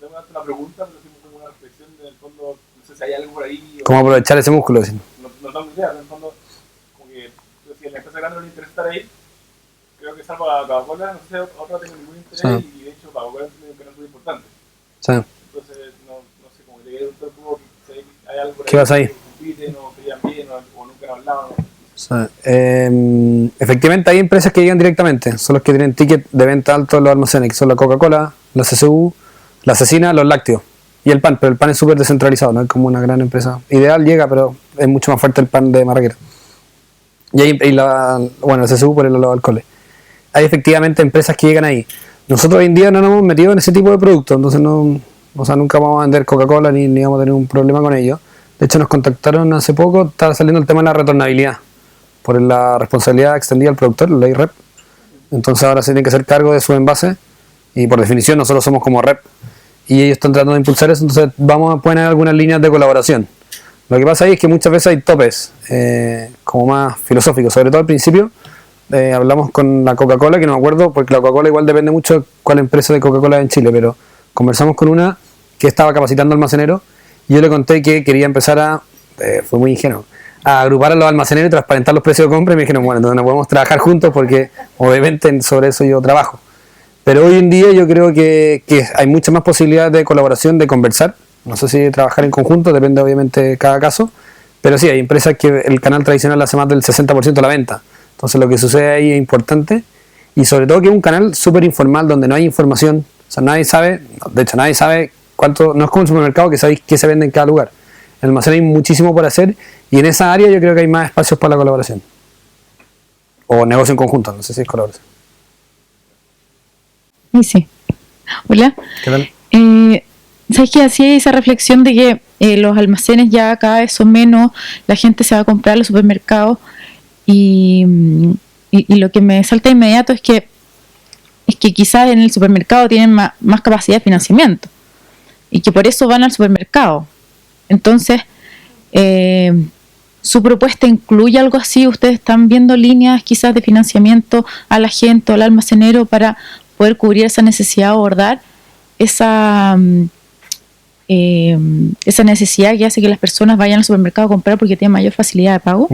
tengo tanto una pregunta, pero sí tengo una reflexión en el fondo, no sé si hay algo por ahí. ¿Cómo aprovechar ese músculo? No tengo idea, pero en el fondo, como que si a la empresa grande no le interesa estar ahí, creo que salvo a Coca-Cola, no sé si otra tenga ningún interés, sí. Y de hecho Coca-Cola tiene un canal muy importante. Sí. Entonces, no sé, como que te quería preguntar cómo si hay algo por ahí. ¿Qué vas ahí? Que compiten o que llevan bien o nunca han hablado. Efectivamente hay empresas que llegan directamente, son los que tienen ticket de venta alto en los almacenes, que son la Coca-Cola, la CSU, la Cecina, los lácteos y el pan, pero el pan es súper descentralizado, no es como una gran empresa. Ideal llega, pero es mucho más fuerte el pan de Marraqueta. Y la CSU por los alcoholes. Hay efectivamente empresas que llegan ahí. Nosotros hoy en día no nos hemos metido en ese tipo de productos, entonces no, o sea, nunca vamos a vender Coca-Cola ni vamos a tener un problema con ello. De hecho, nos contactaron hace poco, está saliendo el tema de la retornabilidad, por la responsabilidad extendida al productor, la ley REP. Entonces ahora se tiene que hacer cargo de su envase y por definición nosotros somos como REP y ellos están tratando de impulsar eso, entonces pueden haber algunas líneas de colaboración. Lo que pasa ahí es que muchas veces hay topes como más filosóficos, sobre todo al principio. Hablamos con la Coca-Cola, que no me acuerdo, porque la Coca-Cola igual depende mucho de cuál empresa de Coca-Cola en Chile, pero conversamos con una que estaba capacitando almaceneros y yo le conté que quería empezar fue muy ingenuo, a agrupar a los almaceneros y transparentar los precios de compra, y me dijeron, bueno, entonces no podemos trabajar juntos porque obviamente sobre eso yo trabajo. Pero hoy en día yo creo que hay muchas más posibilidades de colaboración, de conversar, no sé si trabajar en conjunto, depende obviamente de cada caso, pero sí, hay empresas que el canal tradicional hace más del 60% de la venta, entonces lo que sucede ahí es importante, y sobre todo que es un canal súper informal donde no hay información, o sea, nadie sabe, de hecho nadie sabe cuánto, no es como un supermercado que sabéis qué se vende en cada lugar. En el almacén hay muchísimo por hacer y en esa área yo creo que hay más espacios para la colaboración. O negocio en conjunto, no sé si es colaboración. Y sí. Hola. ¿Qué tal? ¿Sabes qué? Hacía esa reflexión de que los almacenes ya cada vez son menos, la gente se va a comprar a los supermercados y lo que me salta de inmediato es que quizás en el supermercado tienen más capacidad de financiamiento y que por eso van al supermercado. Entonces, ¿su propuesta incluye algo así? ¿Ustedes están viendo líneas quizás de financiamiento a la gente o al almacenero para poder cubrir esa necesidad, abordar esa necesidad que hace que las personas vayan al supermercado a comprar porque tienen mayor facilidad de pago?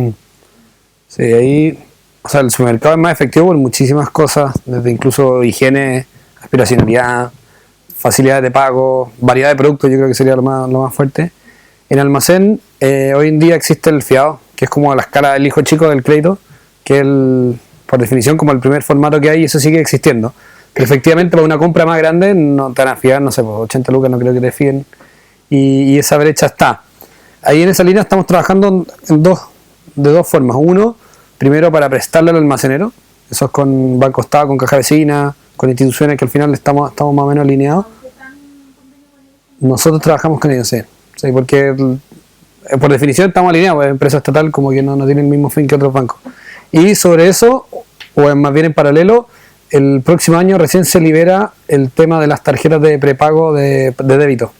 Sí, ahí, o sea, el supermercado es más efectivo por muchísimas cosas, desde incluso higiene, aspiracionalidad, facilidad de pago, variedad de productos, yo creo que sería lo más fuerte. En almacén, hoy en día existe el fiado, que es como la escala del hijo chico del crédito, que es por definición como el primer formato que hay, y eso sigue existiendo. Pero efectivamente para una compra más grande no te van a fiar, no sé, pues 80 lucas no creo que te fíen, y esa brecha está. Ahí en esa línea estamos trabajando de dos formas. Uno, primero para prestarle al almacenero, eso es con Banco Estado, con Caja Vecina, con instituciones que al final estamos más o menos alineados. Nosotros trabajamos con ellos, sí, porque por definición estamos alineados, pues, empresa estatal como que no tiene el mismo fin que otros bancos. Y sobre eso, o más bien en paralelo, el próximo año recién se libera el tema de las tarjetas de prepago de débito.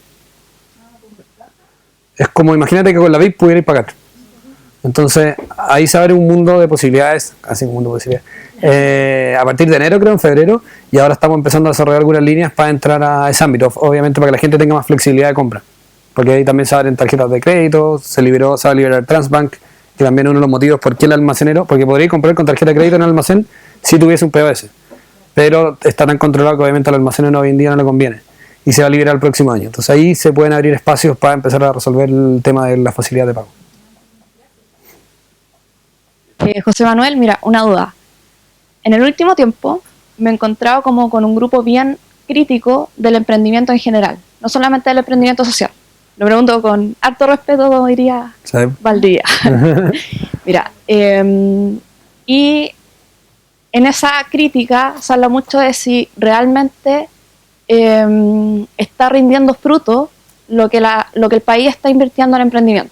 Es como, imagínate que con la BIP pudierais pagar. Entonces, ahí se abre un mundo de posibilidades, así un mundo de posibilidades. A partir de enero, creo, en febrero, y ahora estamos empezando a desarrollar algunas líneas para entrar a ese ámbito, obviamente para que la gente tenga más flexibilidad de compra. Porque ahí también se abren tarjetas de crédito, se va a liberar Transbank, que también es uno de los motivos por qué el almacenero, porque podría comprar con tarjeta de crédito en el almacén si tuviese un POS. Pero está tan controlado que obviamente al almacenero hoy en día no le conviene. Y se va a liberar el próximo año. Entonces ahí se pueden abrir espacios para empezar a resolver el tema de la facilidad de pago. José Manuel, mira, una duda. En el último tiempo me he encontrado como con un grupo bien crítico del emprendimiento en general, no solamente del emprendimiento social. Lo pregunto con harto respeto, como diría Valdivia. Mira, y en esa crítica se habla mucho de si realmente está rindiendo fruto lo que el país está invirtiendo en emprendimiento.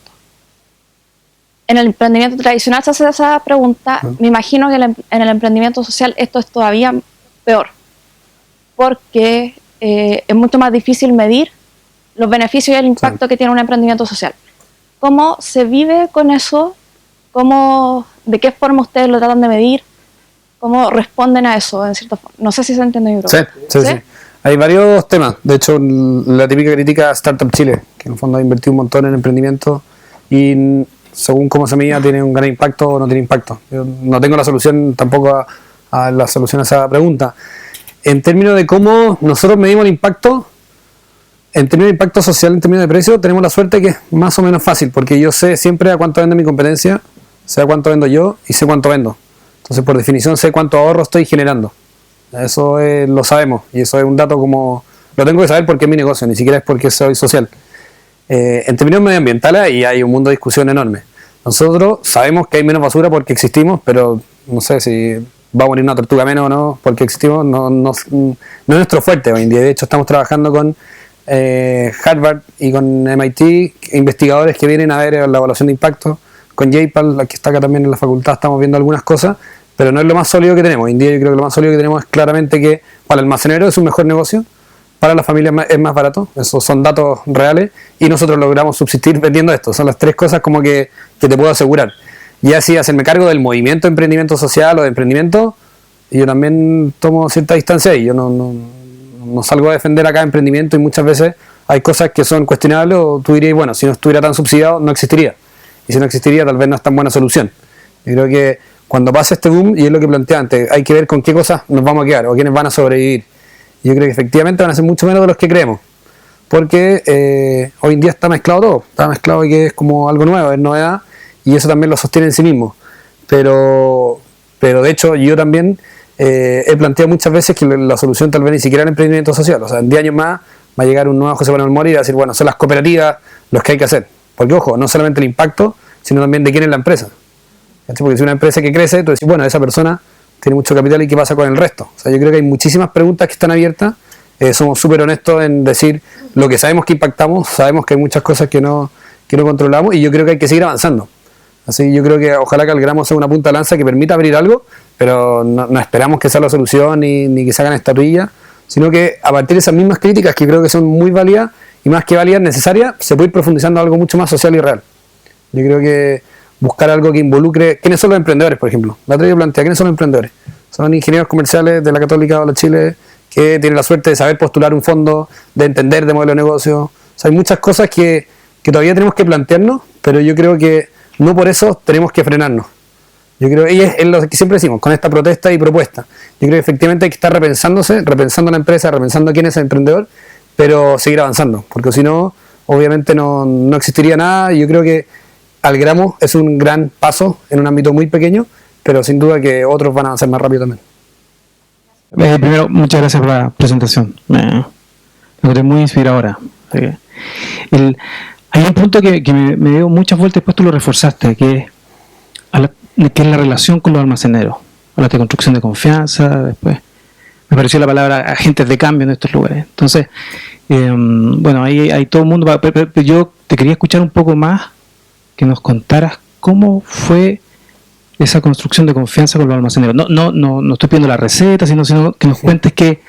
En el emprendimiento tradicional se hace esa pregunta. Me imagino que en el emprendimiento social esto es todavía peor, porque es mucho más difícil medir los beneficios y el impacto que tiene un emprendimiento social. ¿Cómo se vive con eso? ¿De qué forma ustedes lo tratan de medir? ¿Cómo responden a eso, en cierta forma? No sé si se entiende mi pregunta. Sí. Hay varios temas. De hecho, la típica crítica a Startup Chile, que en el fondo ha invertido un montón en emprendimiento y según cómo se mida tiene un gran impacto o no tiene impacto. Yo no tengo la solución tampoco a la solución a esa pregunta. En términos de cómo nosotros medimos el impacto, en términos de impacto social, en términos de precio, tenemos la suerte que es más o menos fácil, porque yo sé siempre a cuánto vende mi competencia, sé a cuánto vendo yo y sé cuánto vendo. Entonces, por definición, sé cuánto ahorro estoy generando. Eso lo sabemos y eso es un dato como... Lo tengo que saber porque es mi negocio, ni siquiera es porque soy social. En términos medioambientales ahí hay un mundo de discusión enorme. Nosotros sabemos que hay menos basura porque existimos, pero no sé si va a morir una tortuga menos o no, porque existimos, no es nuestro fuerte hoy en día. De hecho, estamos trabajando con Harvard y con MIT, investigadores que vienen a ver la evaluación de impacto, con JPAL, la que está acá también en la facultad, estamos viendo algunas cosas, pero no es lo más sólido que tenemos. Hoy en día yo creo que lo más sólido que tenemos es claramente que para el almacenero es un mejor negocio, para la familia es más barato, esos son datos reales, y nosotros logramos subsistir vendiendo esto. Son las tres cosas como que te puedo asegurar. Y así hacerme cargo del movimiento de emprendimiento social o de emprendimiento, y yo también tomo cierta distancia y yo no salgo a defender acá emprendimiento, y muchas veces hay cosas que son cuestionables, o tú dirías, bueno, si no estuviera tan subsidiado no existiría, y si no existiría tal vez no es tan buena solución. Yo creo que cuando pase este boom, y es lo que planteé antes, hay que ver con qué cosas nos vamos a quedar o quiénes van a sobrevivir. Yo creo que efectivamente van a ser mucho menos de los que creemos, porque hoy en día está mezclado todo, está mezclado y que es como algo nuevo, es novedad, y eso también lo sostiene en sí mismo. Pero de hecho yo también he planteado muchas veces que la solución tal vez ni siquiera es el emprendimiento social. O sea, en 10 años más va a llegar un nuevo José Manuel Mori y va a decir, bueno, son las cooperativas los que hay que hacer. Porque ojo, no solamente el impacto, sino también de quién es la empresa. Porque si una empresa que crece, tú decís, bueno, esa persona tiene mucho capital y qué pasa con el resto. O sea, yo creo que hay muchísimas preguntas que están abiertas. Somos súper honestos en decir lo que sabemos que impactamos, sabemos que hay muchas cosas que no controlamos, y yo creo que hay que seguir avanzando. Así yo creo que ojalá que el gramo sea una punta de lanza que permita abrir algo, pero no esperamos que sea la solución ni que se hagan estatuillas, sino que a partir de esas mismas críticas, que creo que son muy válidas, y más que válidas, necesarias, se puede ir profundizando en algo mucho más social y real. Yo creo que buscar algo que involucre... ¿Quiénes son los emprendedores, por ejemplo? La otra vez yo planteé, ¿quiénes son los emprendedores? Son ingenieros comerciales de la Católica de la Chile que tienen la suerte de saber postular un fondo, de entender de modelo de negocio. O sea, hay muchas cosas que todavía tenemos que plantearnos, pero yo creo que no por eso tenemos que frenarnos. Yo creo, y es lo que siempre decimos, con esta protesta y propuesta. Yo creo que efectivamente hay que estar repensando la empresa, repensando quién es el emprendedor, pero seguir avanzando, porque si no, obviamente no existiría nada. Y yo creo que al gramo es un gran paso en un ámbito muy pequeño, pero sin duda que otros van a avanzar más rápido también. Primero, muchas gracias por la presentación. Me encontré muy inspiradora. Hay un punto que me dio muchas vueltas, después tú lo reforzaste, que es la relación con los almaceneros. Hablaste de construcción de confianza, después me pareció la palabra agentes de cambio en estos lugares. Entonces, bueno, ahí hay todo el mundo. Pero yo te quería escuchar un poco más, que nos contaras cómo fue esa construcción de confianza con los almaceneros. No estoy pidiendo la receta, sino que nos cuentes qué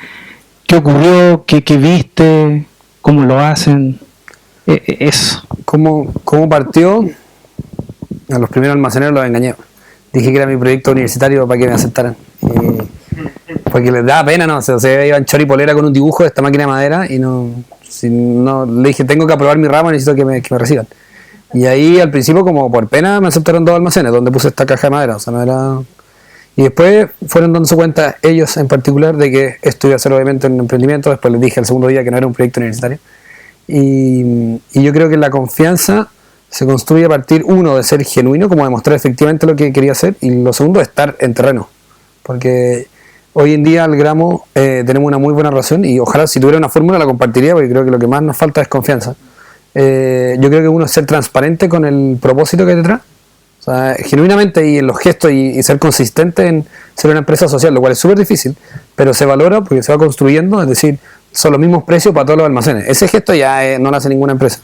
ocurrió, qué viste, cómo lo hacen. Eso. ¿Cómo partió? A los primeros almaceneros los engañé. Dije que era mi proyecto universitario para que me aceptaran. Porque les daba pena, ¿no? O sea, iban choripolera con un dibujo de esta máquina de madera y le dije, tengo que aprobar mi ramo, necesito que me reciban. Y ahí al principio, como por pena, me aceptaron 2 almacenes donde puse esta caja de madera. O sea, no era... Y después fueron dándose cuenta ellos en particular de que esto iba a ser obviamente un emprendimiento. Después les dije el segundo día que no era un proyecto universitario. Y yo creo que la confianza se construye a partir, uno, de ser genuino, como demostrar efectivamente lo que quería hacer, y lo segundo, de estar en terreno. Porque hoy en día al gramo tenemos una muy buena relación, y ojalá si tuviera una fórmula la compartiría, porque creo que lo que más nos falta es confianza. Yo creo que uno es ser transparente con el propósito que hay detrás, o sea, genuinamente, y en los gestos, y ser consistente en ser una empresa social, lo cual es súper difícil, pero se valora porque se va construyendo, es decir, son los mismos precios para todos los almacenes. Ese gesto ya no lo hace ninguna empresa.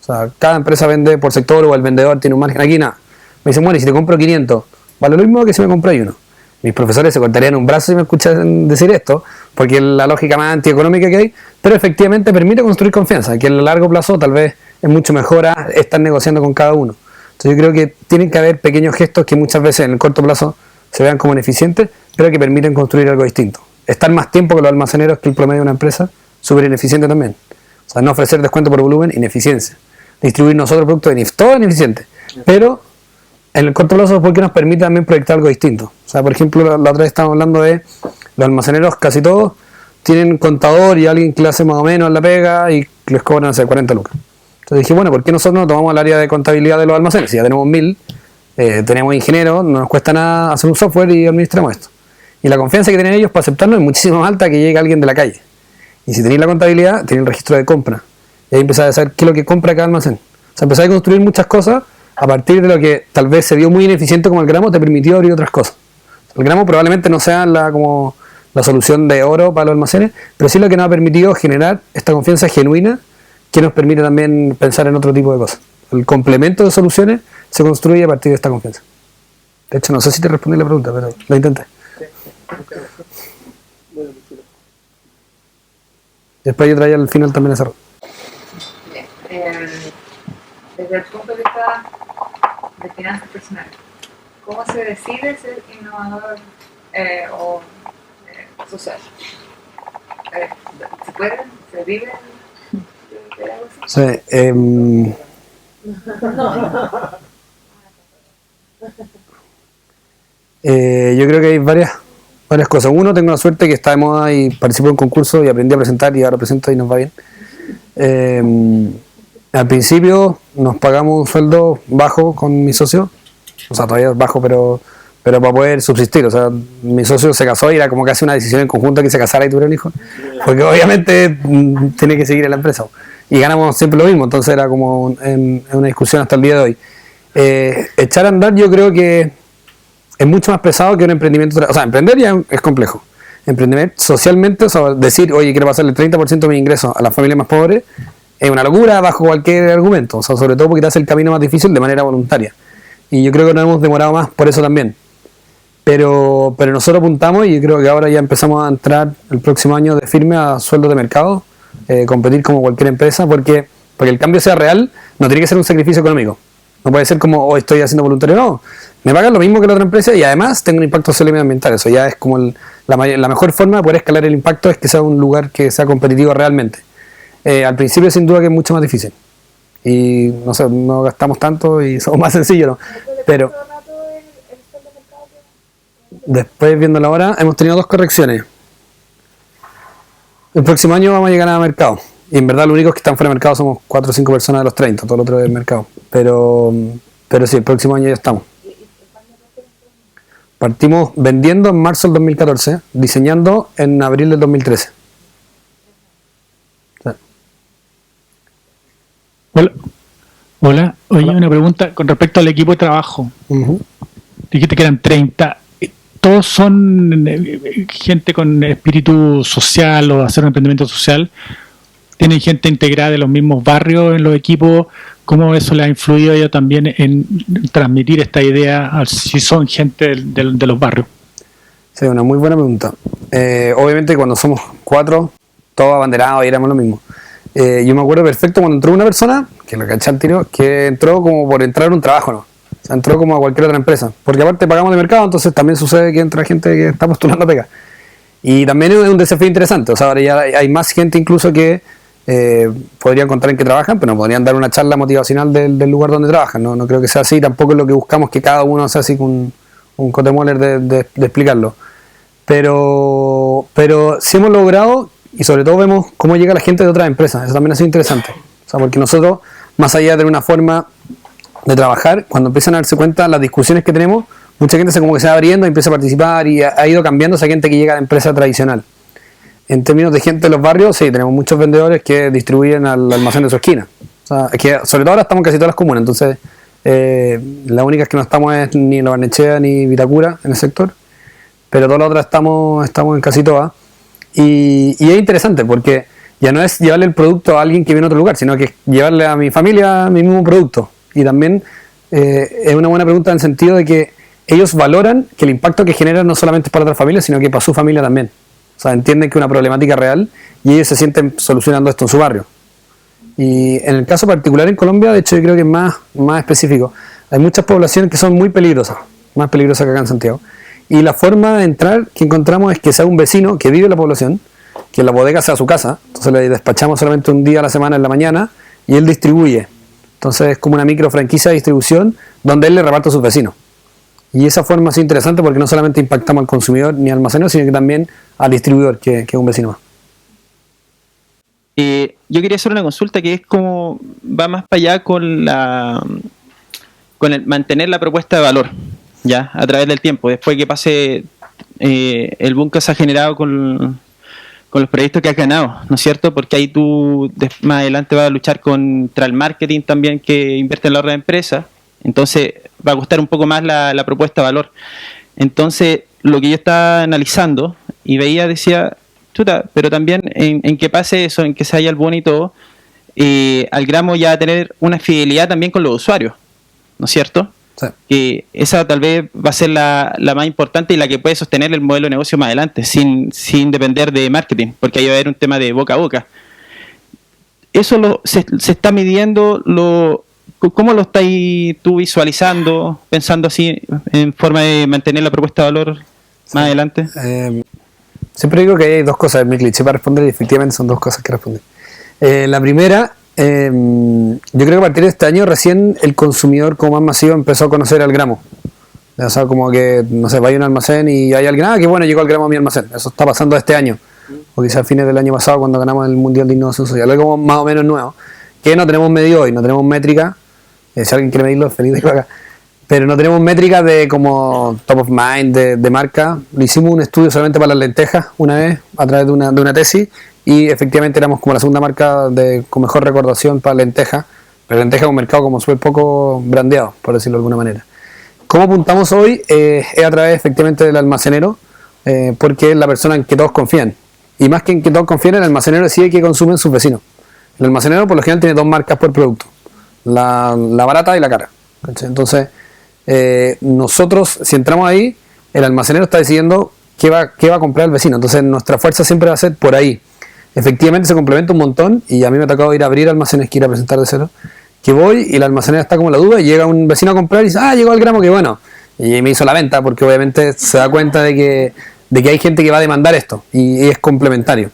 O sea, cada empresa vende por sector, o el vendedor tiene un margen. Aquí nada. Me dicen, bueno, y si te compro 500, vale lo mismo que si me compro uno. Mis profesores se cortarían un brazo si me escuchan decir esto, porque es la lógica más antieconómica que hay, pero efectivamente permite construir confianza, que en el largo plazo tal vez es mucho mejor a estar negociando con cada uno. Entonces yo creo que tienen que haber pequeños gestos que muchas veces en el corto plazo se vean como ineficientes, pero que permiten construir algo distinto. Estar más tiempo que los almaceneros, que el promedio de una empresa, súper ineficiente también. O sea, no ofrecer descuento por volumen, ineficiencia. Distribuir nosotros productos, todo ineficiente. Pero en el corto plazo, porque nos permite también proyectar algo distinto. O sea, por ejemplo, la otra vez estábamos hablando de los almaceneros, casi todos tienen contador y alguien que le hace más o menos la pega y les cobran, no sé, 40 lucas. Entonces dije, bueno, ¿por qué nosotros no tomamos el área de contabilidad de los almacenes? Si ya tenemos 1000, tenemos ingenieros, no nos cuesta nada hacer un software y administramos esto. Y la confianza que tienen ellos para aceptarnos es muchísimo más alta que llegue alguien de la calle. Y si tenéis la contabilidad, tenéis el registro de compra. Y ahí empezáis a saber qué es lo que compra cada almacén. O sea, empezáis a construir muchas cosas a partir de lo que tal vez se vio muy ineficiente como el gramo, te permitió abrir otras cosas. O El gramo probablemente no sea como la solución de oro para los almacenes, pero sí lo que nos ha permitido generar esta confianza genuina que nos permite también pensar en otro tipo de cosas. El complemento de soluciones se construye a partir de esta confianza. De hecho, no sé si te respondí la pregunta, pero lo intenté. Después yo traía al final también esa. Desde el punto de vista de finanzas personales, ¿cómo se decide ser innovador o social? ¿Se puede? ¿Se vive de algo así? Sí, yo creo que hay varias cosas. Uno, tengo la suerte que está de moda y participo en concursos y aprendí a presentar y ahora presento y nos va bien. Al principio nos pagamos un sueldo bajo con mi socio, o sea, todavía es bajo, pero para poder subsistir. O sea, mi socio se casó y era como casi una decisión en conjunto que se casara y tuviera un hijo, porque obviamente tiene que seguir en la empresa. Y ganamos siempre lo mismo, entonces era como en una discusión hasta el día de hoy. Echar a andar yo creo que es mucho más pesado que un emprendimiento. O sea, emprender ya es complejo. Emprender socialmente, o sea, decir, oye, quiero pasarle el 30% de mis ingresos a las familias más pobres, es una locura bajo cualquier argumento. O sea, sobre todo porque te hace el camino más difícil de manera voluntaria. Y yo creo que nos hemos demorado más por eso también. Pero nosotros apuntamos y yo creo que ahora ya empezamos a entrar el próximo año de firme a sueldos de mercado, competir como cualquier empresa, porque el cambio sea real, no tiene que ser un sacrificio económico. No puede ser como, oh, estoy haciendo voluntario, no. Me pagan lo mismo que la otra empresa y además tengo un impacto social y medioambiental. Eso ya es como la mejor forma de poder escalar el impacto, es que sea un lugar que sea competitivo realmente. Al principio sin duda que es mucho más difícil. Y no sé, no gastamos tanto y somos más sencillos, ¿no? Pero después, viéndolo ahora, hemos tenido 2 correcciones. El próximo año vamos a llegar a mercado. Y en verdad, los únicos que están fuera de mercado somos 4 o 5 personas de los 30, todo lo otro es mercado. Pero sí, el próximo año ya estamos. Partimos vendiendo en marzo del 2014, diseñando en abril del 2013. Hola. Oye, una pregunta con respecto al equipo de trabajo. Dijiste que eran 30. ¿Todos son gente con espíritu social o hacer un emprendimiento social? ¿Tienen gente integrada de los mismos barrios en los equipos? ¿Cómo eso le ha influido a ellos también en transmitir esta idea, si son gente de los barrios? Sí, una muy buena pregunta. Obviamente cuando somos 4, todos abanderados y éramos lo mismo. Yo me acuerdo perfecto cuando entró una persona, que lo caché al tiro, que entró como por entrar a un trabajo, ¿no? O sea, entró como a cualquier otra empresa. Porque aparte pagamos de mercado, entonces también sucede que entra gente que está postulando a pega. Y también es un desafío interesante. O sea, ahora ya hay más gente incluso que podrían contar en qué trabajan, pero no podrían dar una charla motivacional del lugar donde trabajan. No creo que sea así. Tampoco es lo que buscamos, que cada uno sea así con un cotemoler de explicarlo. Pero sí hemos logrado, y sobre todo vemos cómo llega la gente de otras empresas. Eso también ha sido interesante. O sea, porque nosotros, más allá de tener una forma de trabajar, cuando empiezan a darse cuenta las discusiones que tenemos, mucha gente como que se va abriendo y empieza a participar y ha ido cambiando esa gente que llega de empresa tradicional. En términos de gente de los barrios, sí, tenemos muchos vendedores que distribuyen al almacén de su esquina. O sea, es que sobre todo ahora estamos en casi todas las comunas, entonces la única que no estamos es ni en La Barnechea ni Vitacura en el sector, pero todas las otras estamos en casi todas. Y es interesante porque ya no es llevarle el producto a alguien que viene a otro lugar, sino que es llevarle a mi familia mi mismo producto. Y también es una buena pregunta en el sentido de que ellos valoran que el impacto que generan no solamente es para otras familias, sino que para su familia también. O sea, entienden que es una problemática real y ellos se sienten solucionando esto en su barrio. Y en el caso particular en Colombia, de hecho yo creo que es más específico. Hay muchas poblaciones que son muy peligrosas, más peligrosas que acá en Santiago. Y la forma de entrar que encontramos es que sea un vecino que vive en la población, que la bodega sea su casa. Entonces le despachamos solamente un día a la semana en la mañana y él distribuye. Entonces es como una micro franquicia de distribución donde él le reparte a sus vecinos. Y esa forma es interesante porque no solamente impactamos al consumidor ni al almacenero, sino que también al distribuidor, que es un vecino más. Yo quería hacer una consulta que es como va más para allá con el mantener la propuesta de valor, ya, a través del tiempo, después que pase el boom que se ha generado con los proyectos que has ganado, ¿no es cierto? Porque ahí tú más adelante vas a luchar contra el marketing también que invierte en la otra empresa, entonces va a costar un poco más la propuesta de valor. Entonces, lo que yo estaba analizando y veía, decía, chuta, pero también en que pase eso, en que se haya el bono y todo, Algramo ya va a tener una fidelidad también con los usuarios, ¿no es cierto? Sí. Que esa tal vez va a ser la más importante y la que puede sostener el modelo de negocio más adelante, sin depender de marketing, porque ahí va a haber un tema de boca a boca. Eso se está midiendo, ¿cómo lo estáis tú visualizando, pensando así, en forma de mantener la propuesta de valor más adelante? Siempre digo que hay dos cosas en mi cliché para responder y efectivamente son dos cosas que responder. La primera, yo creo que a partir de este año recién el consumidor como más masivo empezó a conocer Algramo. O sea, como que, no sé, vaya a un almacén y hay alguien, que bueno, llegó Algramo a mi almacén. Eso está pasando este año. O quizás a fines del año pasado cuando ganamos el Mundial de Innovación Social. Algo más o menos nuevo. Que no tenemos medido hoy, no tenemos métrica. Si alguien quiere medirlo, feliz de que lo haga. Pero no tenemos métricas de como top of mind, de marca. Le hicimos un estudio solamente para las lentejas una vez, a través de una tesis. Y efectivamente éramos como la segunda marca con mejor recordación para lentejas. Pero lentejas es un mercado como súper poco brandeado, por decirlo de alguna manera. ¿Cómo apuntamos hoy? Es a través efectivamente del almacenero, porque es la persona en que todos confían. Y más que en que todos confíen, el almacenero decide qué consumen sus vecinos. El almacenero por lo general tiene dos marcas por producto, la barata y la cara. Entonces, nosotros, si entramos ahí, el almacenero está decidiendo qué va a comprar el vecino. Entonces, nuestra fuerza siempre va a ser por ahí. Efectivamente, se complementa un montón y a mí me ha tocado ir a abrir almacenes que ir a presentar de cero. Que voy y la almacenera está como la duda y llega un vecino a comprar y dice, llegó Algramo, que bueno. Y me hizo la venta porque obviamente se da cuenta de que hay gente que va a demandar esto y es complementario.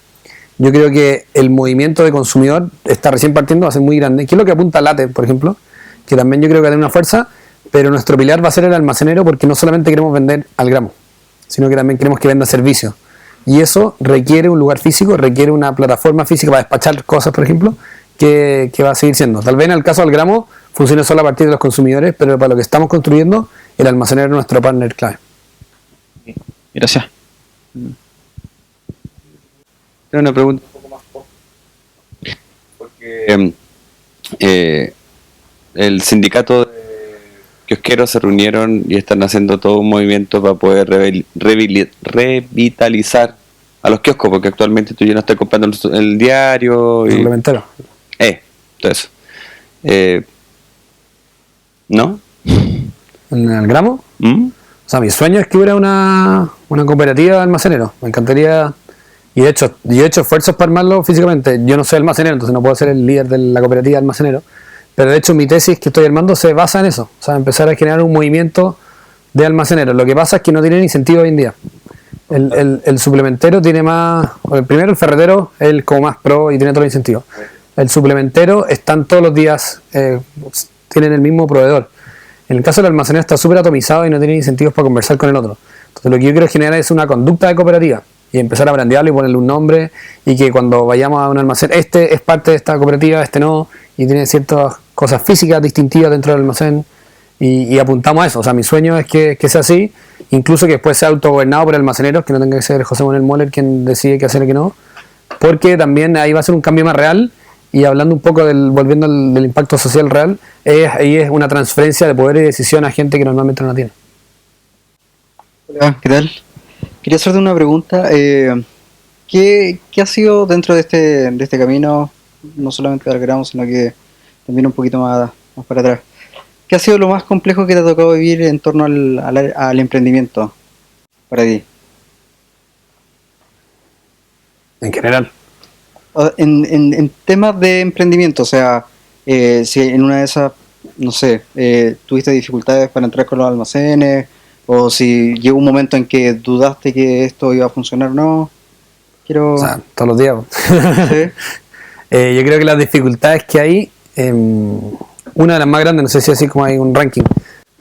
Yo creo que el movimiento de consumidor está recién partiendo, va a ser muy grande. ¿Qué es lo que apunta Late, por ejemplo? Que también yo creo que tiene una fuerza, pero nuestro pilar va a ser el almacenero porque no solamente queremos vender Algramo, sino que también queremos que venda servicios. Y eso requiere un lugar físico, requiere una plataforma física para despachar cosas, por ejemplo, que va a seguir siendo. Tal vez en el caso de Algramo funcione solo a partir de los consumidores, pero para lo que estamos construyendo, el almacenero es nuestro partner clave. Gracias. Tengo una pregunta un poco más porque el sindicato de kiosqueros se reunieron y están haciendo todo un movimiento para poder revitalizar a los kioscos, porque actualmente tú ya no estás comprando el diario y Complementario. Todo eso. ¿No? ¿En Algramo? ¿Mm? O sea, mi sueño es que hubiera una cooperativa de almaceneros. Me encantaría. Y de hecho, yo he hecho esfuerzos para armarlo físicamente. Yo no soy almacenero, entonces no puedo ser el líder de la cooperativa de almaceneros. Pero de hecho, mi tesis que estoy armando se basa en eso. O sea, empezar a generar un movimiento de almaceneros. Lo que pasa es que no tienen incentivo hoy en día. El suplementero tiene más. Primero, el ferretero es el como más pro y tiene todo el incentivo. El suplementero están todos los días, tienen el mismo proveedor. En el caso del almacenero está súper atomizado y no tiene incentivos para conversar con el otro. Entonces lo que yo quiero generar es una conducta de cooperativa y empezar a brandearlo y ponerle un nombre y que cuando vayamos a un almacén, este es parte de esta cooperativa, este no, y tiene ciertas cosas físicas distintivas dentro del almacén y apuntamos a eso. O sea, mi sueño es que sea así, incluso que después sea autogobernado por almaceneros, que no tenga que ser José Manuel Moller quien decide qué hacer y qué no, porque también ahí va a ser un cambio más real. Y hablando un poco volviendo del impacto social real, ahí es una transferencia de poder y decisión a gente que normalmente no la tiene. Hola, ¿qué tal? Quería hacerte una pregunta. ¿Qué ha sido dentro de este camino, no solamente de Algramo, sino que también un poquito más para atrás? ¿Qué ha sido lo más complejo que te ha tocado vivir en torno al emprendimiento para ti? En general. En temas de emprendimiento, o sea, si en una de esas, no sé, tuviste dificultades para entrar con los almacenes, o si llegó un momento en que dudaste que esto iba a funcionar o no. O sea, todos los días. ¿Sí? Yo creo que las dificultades que hay, una de las más grandes, no sé si así como hay un ranking,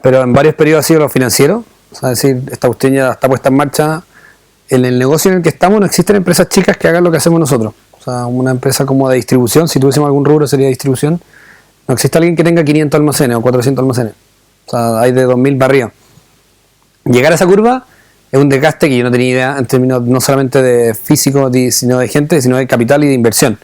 pero en varios periodos ha sido lo financiero. O sea, es decir, esta cuestión ya está puesta en marcha. En el negocio en el que estamos no existen empresas chicas que hagan lo que hacemos nosotros. O sea, una empresa como de distribución, si tuviésemos algún rubro sería distribución. No existe alguien que tenga 500 almacenes o 400 almacenes. O sea, hay de 2000 para arriba. Llegar a esa curva es un desgaste que yo no tenía idea en términos no solamente de físico, sino de gente, sino de capital y de inversión.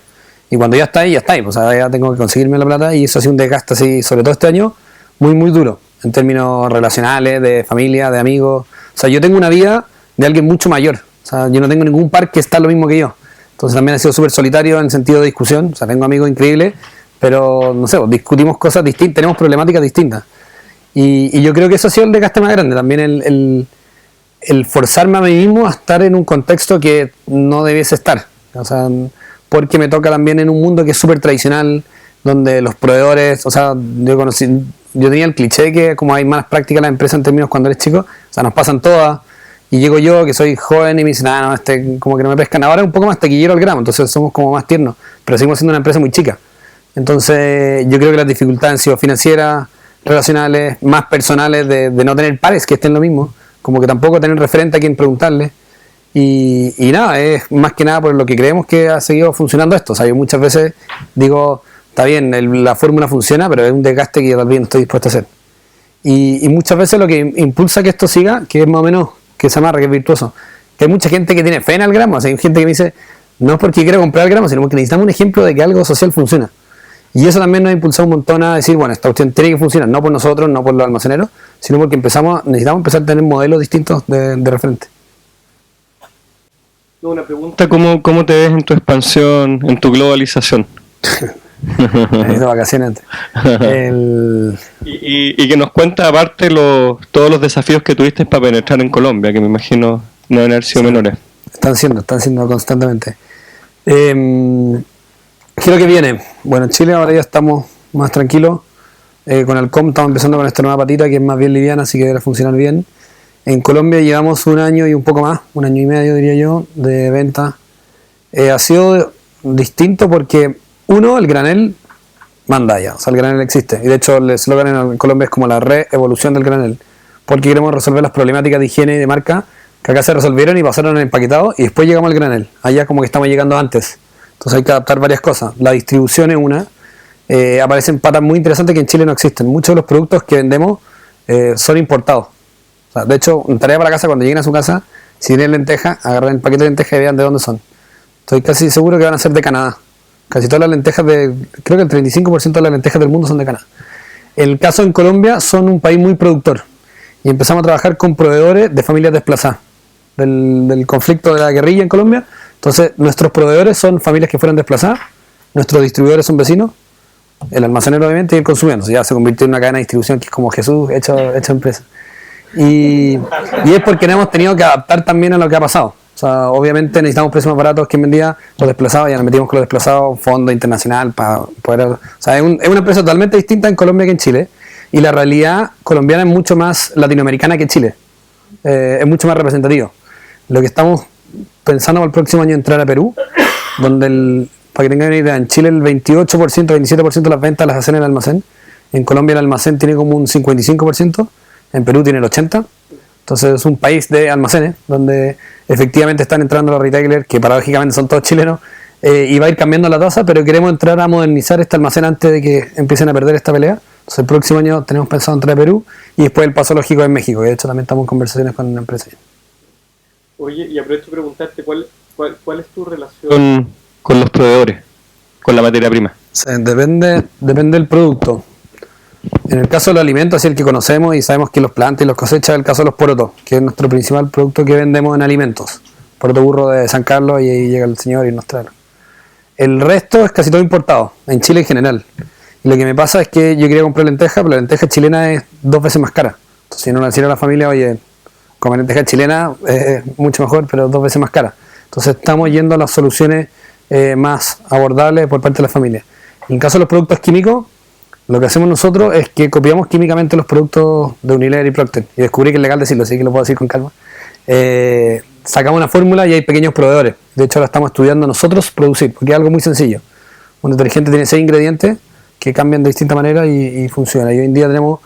Y cuando ya está ahí, ya está ahí. O sea, ya tengo que conseguirme la plata y eso ha sido un desgaste así, sobre todo este año, muy, muy duro. En términos relacionales, de familia, de amigos. O sea, yo tengo una vida de alguien mucho mayor. O sea, yo no tengo ningún par que está lo mismo que yo. Entonces también ha sido súper solitario en sentido de discusión. O sea, tengo amigos increíbles, pero no sé, discutimos cosas distintas, tenemos problemáticas distintas. Y yo creo que eso ha sido el desgaste más grande. También el forzarme a mí mismo a estar en un contexto que no debiese estar. O sea, porque me toca también en un mundo que es súper tradicional, donde los proveedores, o sea, yo tenía el cliché que como hay malas prácticas en las empresas en términos cuando eres chico, o sea, nos pasan todas. Y llego yo, que soy joven, y me dicen, no, como que no me pescan. Ahora es un poco más taquillero al gramo, entonces somos como más tiernos, pero seguimos siendo una empresa muy chica. Entonces, yo creo que las dificultades han sido financieras, relacionales, más personales, de no tener pares que estén lo mismo, como que tampoco tener referente a quien preguntarle. Y nada, es más que nada por lo que creemos que ha seguido funcionando esto. O sea, yo muchas veces digo, está bien, la fórmula funciona, pero es un desgaste que yo también no estoy dispuesto a hacer. Y muchas veces lo que impulsa que esto siga, que es más o menos que se amarra, que es virtuoso, que hay mucha gente que tiene fe en el gramo. O sea, hay gente que me dice, no es porque quiera comprar el gramo, sino porque necesitamos un ejemplo de que algo social funciona. Y eso también nos ha impulsado un montón a decir, bueno, esta cuestión tiene que funcionar, no por nosotros, no por los almaceneros, sino porque necesitamos empezar a tener modelos distintos de referente. Una pregunta, ¿cómo te ves en tu expansión, en tu globalización? De vacaciones. Y que nos cuenta aparte todos los desafíos que tuviste para penetrar en Colombia, que me imagino no deben haber sido menores. Están siendo constantemente. ¿Qué es lo que viene? Bueno, en Chile ahora ya estamos más tranquilos. Con Alcom estamos empezando con esta nueva patita que es más bien liviana, así que debe funcionar bien. En Colombia llevamos un año y un poco más, un año y medio diría yo, de venta. Ha sido distinto porque, uno, el granel manda ya, o sea, el granel existe. Y de hecho el eslogan en Colombia es como la re-evolución del granel, porque queremos resolver las problemáticas de higiene y de marca que acá se resolvieron y pasaron al empaquetado, y después llegamos al granel. Allá como que estamos llegando antes. Entonces hay que adaptar varias cosas. La distribución es una. Aparecen patas muy interesantes que en Chile no existen. Muchos de los productos que vendemos son importados. O sea, de hecho, tarea para casa, cuando lleguen a su casa, si tienen lentejas, agarren el paquete de lentejas y vean de dónde son. Estoy casi seguro que van a ser de Canadá. Casi todas las lentejas creo que el 35% de las lentejas del mundo son de Canadá. El caso en Colombia, son un país muy productor. Y empezamos a trabajar con proveedores de familias desplazadas. Del conflicto de la guerrilla en Colombia. Entonces, nuestros proveedores son familias que fueron desplazadas. Nuestros distribuidores son vecinos. El almacenero obviamente y el consumidor. Entonces, ya se convirtió en una cadena de distribución que es como Jesús hecho empresa. Y es porque nos hemos tenido que adaptar también a lo que ha pasado. O sea, obviamente necesitamos precios más baratos. Quien vendía los desplazados, ya nos metimos con los desplazados, fondo internacional para poder... O sea, es una empresa totalmente distinta en Colombia que en Chile. Y la realidad colombiana es mucho más latinoamericana que Chile. Es mucho más representativo. Lo que estamos pensando para el próximo año es entrar a Perú, donde, para que tengan una idea, en Chile el 28%, 27% de las ventas las hacen en el almacén. En Colombia el almacén tiene como un 55%. En Perú tiene el 80%, entonces es un país de almacenes donde efectivamente están entrando los retailers, que paradójicamente son todos chilenos, y va a ir cambiando la tasa, pero queremos entrar a modernizar este almacén antes de que empiecen a perder esta pelea. Entonces el próximo año tenemos pensado entrar a Perú y después el paso lógico es México, que de hecho también estamos en conversaciones con una empresa. Oye, y aprovecho de preguntarte, ¿cuál es tu relación con los proveedores, con la materia prima? Sí, depende del producto. En el caso de los alimentos, así el que conocemos y sabemos que los plantas y los cosechas, es el caso de los porotos, que es nuestro principal producto que vendemos en alimentos. Poroto burro de San Carlos y ahí llega el señor y nos trae. El resto es casi todo importado, en Chile en general. Y lo que me pasa es que yo quería comprar lenteja, pero la lenteja chilena es 2 veces más cara. Entonces, si no le decía a la familia, oye, comer lenteja chilena es mucho mejor, pero 2 veces más cara. Entonces, estamos yendo a las soluciones más abordables por parte de la familia. En caso de los productos químicos, lo que hacemos nosotros es que copiamos químicamente los productos de Unilever y Procter. Y descubrí que es legal decirlo, así que lo puedo decir con calma. Sacamos una fórmula y hay pequeños proveedores. De hecho, ahora estamos estudiando nosotros producir, porque es algo muy sencillo. Un detergente tiene 6 ingredientes que cambian de distinta manera y funciona. Y hoy en día tenemos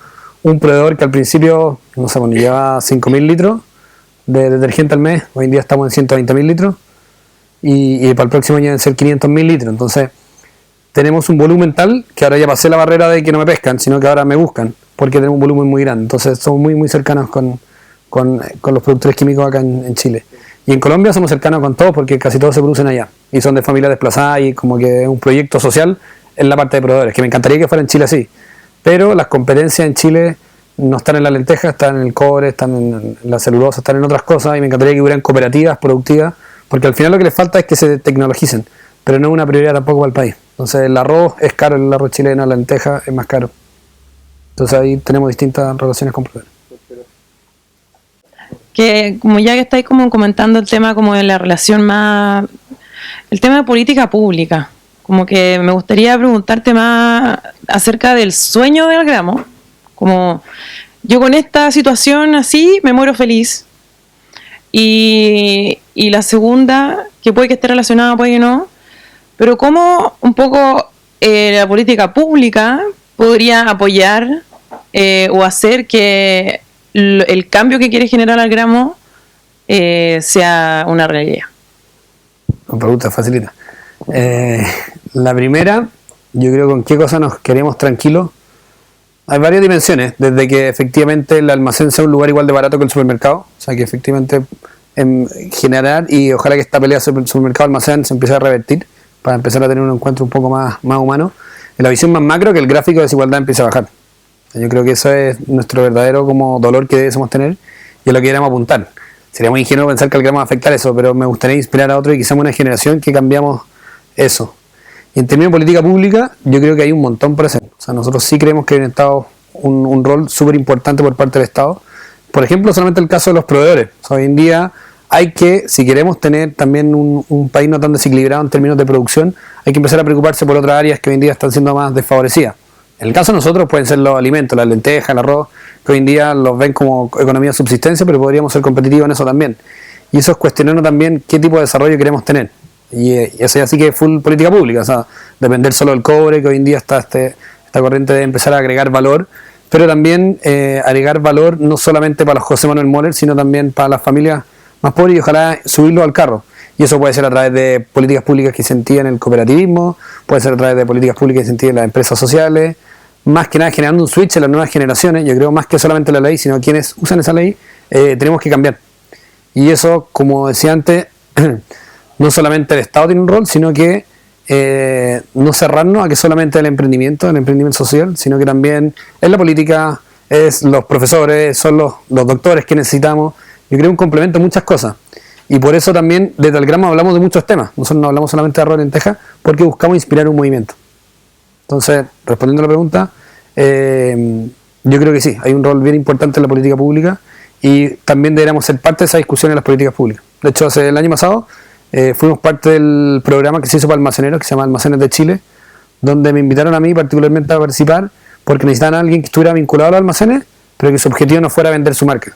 un proveedor que al principio, no sé, lleva 5.000 litros de detergente al mes. Hoy en día estamos en 120.000 litros. Y para el próximo año deben ser 500.000 litros. Entonces, tenemos un volumen tal que ahora ya pasé la barrera de que no me pescan, sino que ahora me buscan, porque tenemos un volumen muy grande. Entonces somos muy, muy cercanos con los productores químicos acá en Chile. Y en Colombia somos cercanos con todos porque casi todos se producen allá. Y son de familias desplazadas y como que es un proyecto social en la parte de proveedores, que me encantaría que fuera en Chile así. Pero las competencias en Chile no están en la lenteja, están en el cobre, están en la celulosa, están en otras cosas, y me encantaría que hubieran cooperativas productivas, porque al final lo que les falta es que se tecnologicen, pero no es una prioridad tampoco para el país. Entonces el arroz es caro, el arroz chileno, la lenteja es más caro. Entonces ahí tenemos distintas relaciones complementarias. Que como ya que estáis como comentando el tema como de la relación más, el tema de política pública, como que me gustaría preguntarte más acerca del sueño del gramo, como yo con esta situación así me muero feliz, y la segunda, que puede que esté relacionada, puede que no, pero cómo un poco la política pública podría apoyar o hacer que el cambio que quiere generar al gramo sea una realidad. Una pregunta facilita. La primera, yo creo con qué cosa nos queremos tranquilos. Hay varias dimensiones, desde que efectivamente el almacén sea un lugar igual de barato que el supermercado, o sea que efectivamente generar, y ojalá que esta pelea supermercado-almacén se empiece a revertir para empezar a tener un encuentro un poco más humano. En la visión más macro, que el gráfico de desigualdad empiece a bajar. Yo creo que eso es nuestro verdadero como dolor que debemos tener y a lo que queremos apuntar. Sería muy ingenuo pensar que el gramo va a afectar eso, pero me gustaría inspirar a otro y quizás una generación que cambiamos eso. Y en términos de política pública, yo creo que hay un montón por hacer. O sea, nosotros sí creemos que hay un Estado, un rol súper importante por parte del Estado. Por ejemplo, solamente el caso de los proveedores. O sea, hoy en día hay que, si queremos tener también un país no tan desequilibrado en términos de producción, hay que empezar a preocuparse por otras áreas que hoy en día están siendo más desfavorecidas. En el caso de nosotros pueden ser los alimentos, las lentejas, el arroz, que hoy en día los ven como economía de subsistencia, pero podríamos ser competitivos en eso también. Y eso es cuestionarnos también qué tipo de desarrollo queremos tener. Y eso ya sí que es full política pública, o sea, depender solo del cobre, que hoy en día está esta corriente de empezar a agregar valor, pero también agregar valor no solamente para los José Manuel Moller, sino también para las familias más pobres y ojalá subirlo al carro. Y eso puede ser a través de políticas públicas que incentiven el cooperativismo, puede ser a través de políticas públicas que incentiven las empresas sociales, más que nada generando un switch en las nuevas generaciones. Yo creo más que solamente la ley, sino quienes usan esa ley, tenemos que cambiar. Y eso, como decía antes, no solamente el Estado tiene un rol, sino que no cerrarnos a que solamente el emprendimiento social, sino que también es la política, es los profesores, son los doctores que necesitamos. Yo creo un complemento a muchas cosas. Y por eso también desde el gramo hablamos de muchos temas. Nosotros no hablamos solamente de arroz y lenteja, porque buscamos inspirar un movimiento. Entonces, respondiendo a la pregunta, yo creo que sí, hay un rol bien importante en la política pública y también deberíamos ser parte de esa discusión en las políticas públicas. De hecho, el año pasado fuimos parte del programa que se hizo para almaceneros, que se llama Almacenes de Chile, donde me invitaron a mí particularmente a participar porque necesitaban a alguien que estuviera vinculado a los almacenes, pero que su objetivo no fuera vender su marca.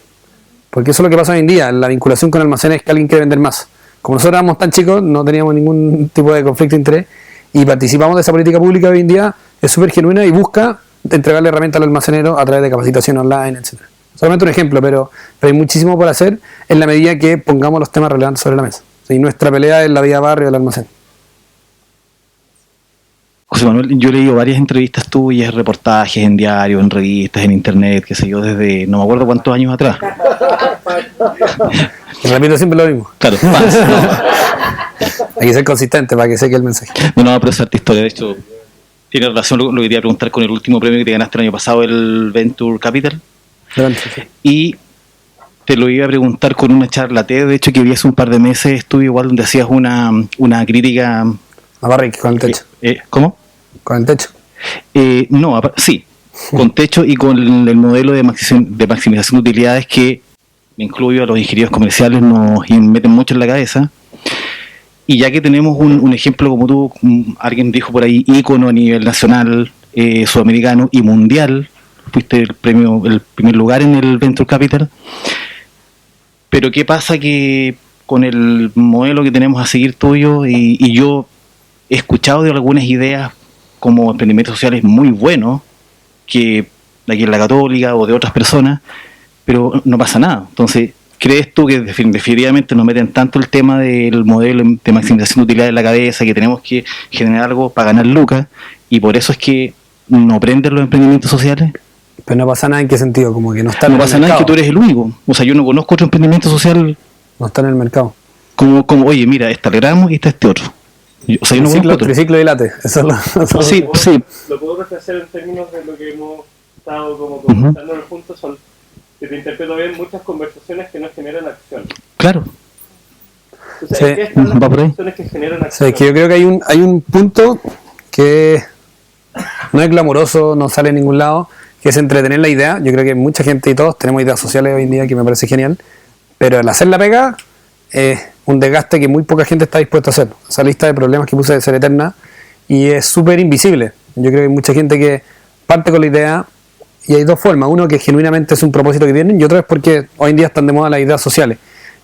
Porque eso es lo que pasa hoy en día, la vinculación con almacenes es que alguien quiere vender más. Como nosotros éramos tan chicos, no teníamos ningún tipo de conflicto de interés y participamos de esa política pública hoy en día, es súper genuina y busca entregarle herramientas al almacenero a través de capacitación online, etc. Solamente un ejemplo, pero hay muchísimo por hacer en la medida que pongamos los temas relevantes sobre la mesa. Y nuestra pelea es la vida barrio del almacén. José Manuel, yo he leído varias entrevistas tuyas, reportajes en diarios, en revistas, en internet, qué sé yo, desde no me acuerdo cuántos años atrás. Repito siempre lo mismo. Claro, hay que ser consistente para que seque el mensaje. No, pero esa historia, de hecho, tiene relación lo que quería preguntar con el último premio que te ganaste el año pasado, el Venture Capital. Y te lo iba a preguntar con una charla TED, de hecho, que vi hace un par de meses, estuve igual donde hacías una crítica a Barrick con el techo. ¿Cómo? Con el techo. No, sí, con techo y con el modelo de maximización de utilidades que me incluyo a los ingenieros comerciales, nos meten mucho en la cabeza. Y ya que tenemos un ejemplo como tú, alguien dijo por ahí, ícono a nivel nacional, sudamericano y mundial, fuiste el primer lugar en el Venture Capital. Pero ¿qué pasa que con el modelo que tenemos a seguir tuyo y yo he escuchado de algunas ideas como emprendimientos sociales muy buenos, que de aquí en la Católica o de otras personas, pero no pasa nada? Entonces, ¿crees tú que definitivamente nos meten tanto el tema del modelo de maximización de utilidad en la cabeza, que tenemos que generar algo para ganar lucas, y por eso es que no prenden los emprendimientos sociales? Pero no pasa nada, ¿en qué sentido? Como que no está en el mercado. No pasa nada, que tú eres el único. O sea, yo no conozco otro emprendimiento social. No está en el mercado. Como oye, mira, está el gramo y está este otro. Yo no conozco otro. Triciclo y late. Eso es sí. Lo puedo reflejar en términos de lo que hemos estado como conversándolo juntos, son, si te interpreto bien, muchas conversaciones que no generan acción. Claro. Entonces, Sí. ¿en qué están las Va por ahí. conversaciones que generan O sea, acción? es que yo creo que hay un punto que no es glamuroso, no sale en ningún lado, que es entretener la idea. Yo creo que mucha gente y todos tenemos ideas sociales hoy en día que me parece genial, pero el hacer la pega es un desgaste que muy poca gente está dispuesta a hacer. Esa lista de problemas que puse de ser eterna y es súper invisible. Yo creo que hay mucha gente que parte con la idea y hay dos formas. Uno que genuinamente es un propósito que tienen y otro es porque hoy en día están de moda las ideas sociales.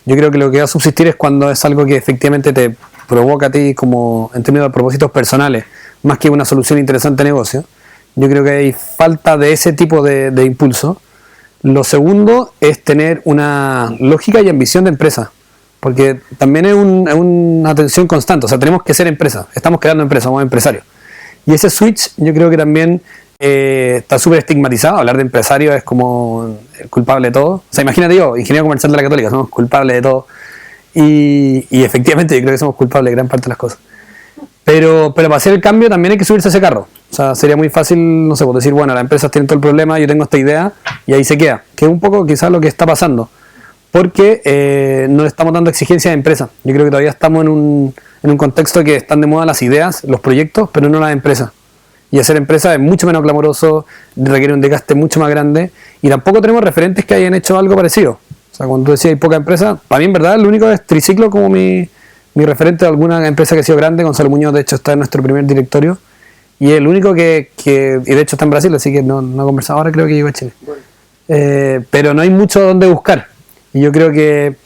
Yo creo que lo que va a subsistir es cuando es algo que efectivamente te provoca a ti como en términos de propósitos personales, más que una solución interesante de negocio. Yo creo que hay falta de ese tipo de impulso. Lo segundo es tener una lógica y ambición de empresa, porque también es una tensión constante. O sea, tenemos que ser empresa, estamos creando empresas, somos empresarios. Y ese switch yo creo que también está súper estigmatizado. Hablar de empresario es como el culpable de todo. O sea, imagínate yo, ingeniero comercial de la Católica, somos culpables de todo. Y efectivamente yo creo que somos culpables de gran parte de las cosas. Pero para hacer el cambio también hay que subirse a ese carro. O sea, sería muy fácil, no sé, pues decir, bueno, las empresas tienen todo el problema, yo tengo esta idea y ahí se queda. Que es un poco quizás lo que está pasando. Porque no le estamos dando exigencia de empresa. Yo creo que todavía estamos en un contexto que están de moda las ideas, los proyectos, pero no las empresas. Y hacer empresa es mucho menos glamoroso, requiere un desgaste mucho más grande y tampoco tenemos referentes que hayan hecho algo parecido. O sea, cuando tú decías hay poca empresa, para mí en verdad lo único es Triciclo como mi referente de alguna empresa que ha sido grande. Gonzalo Muñoz de hecho está en nuestro primer directorio y el único que y de hecho está en Brasil, así que no ha conversado ahora, creo que llegó a Chile. Pero no hay mucho donde buscar y yo creo que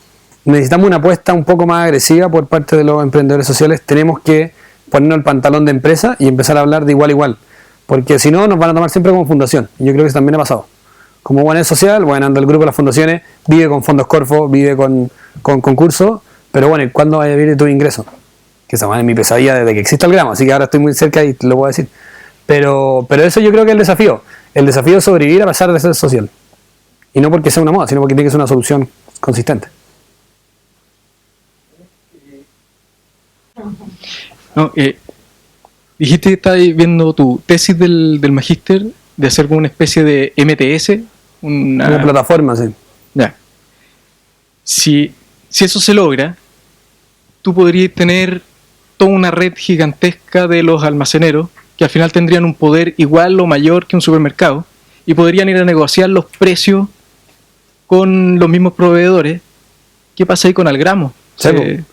necesitamos una apuesta un poco más agresiva por parte de los emprendedores sociales. Tenemos que ponernos el pantalón de empresa y empezar a hablar de igual a igual, porque si no nos van a tomar siempre como fundación y yo creo que eso también ha pasado. Como Buena Social, bueno, anda el grupo de las fundaciones, vive con fondos Corfo, vive con concursos, pero bueno, ¿cuándo va a vivir tu ingreso? Que esa es mi pesadilla desde que existe el gramo, así que ahora estoy muy cerca y te lo puedo decir. Pero eso yo creo que es el desafío es sobrevivir a pesar de ser social. Y no porque sea una moda, sino porque tiene que ser una solución consistente. No, dijiste que estabas viendo tu tesis del magíster de hacer como una especie de MTS, una plataforma, sí. Ya. Si eso se logra, tú podrías tener toda una red gigantesca de los almaceneros que al final tendrían un poder igual o mayor que un supermercado y podrían ir a negociar los precios con los mismos proveedores. ¿Qué pasa ahí con Algramo? Se muere.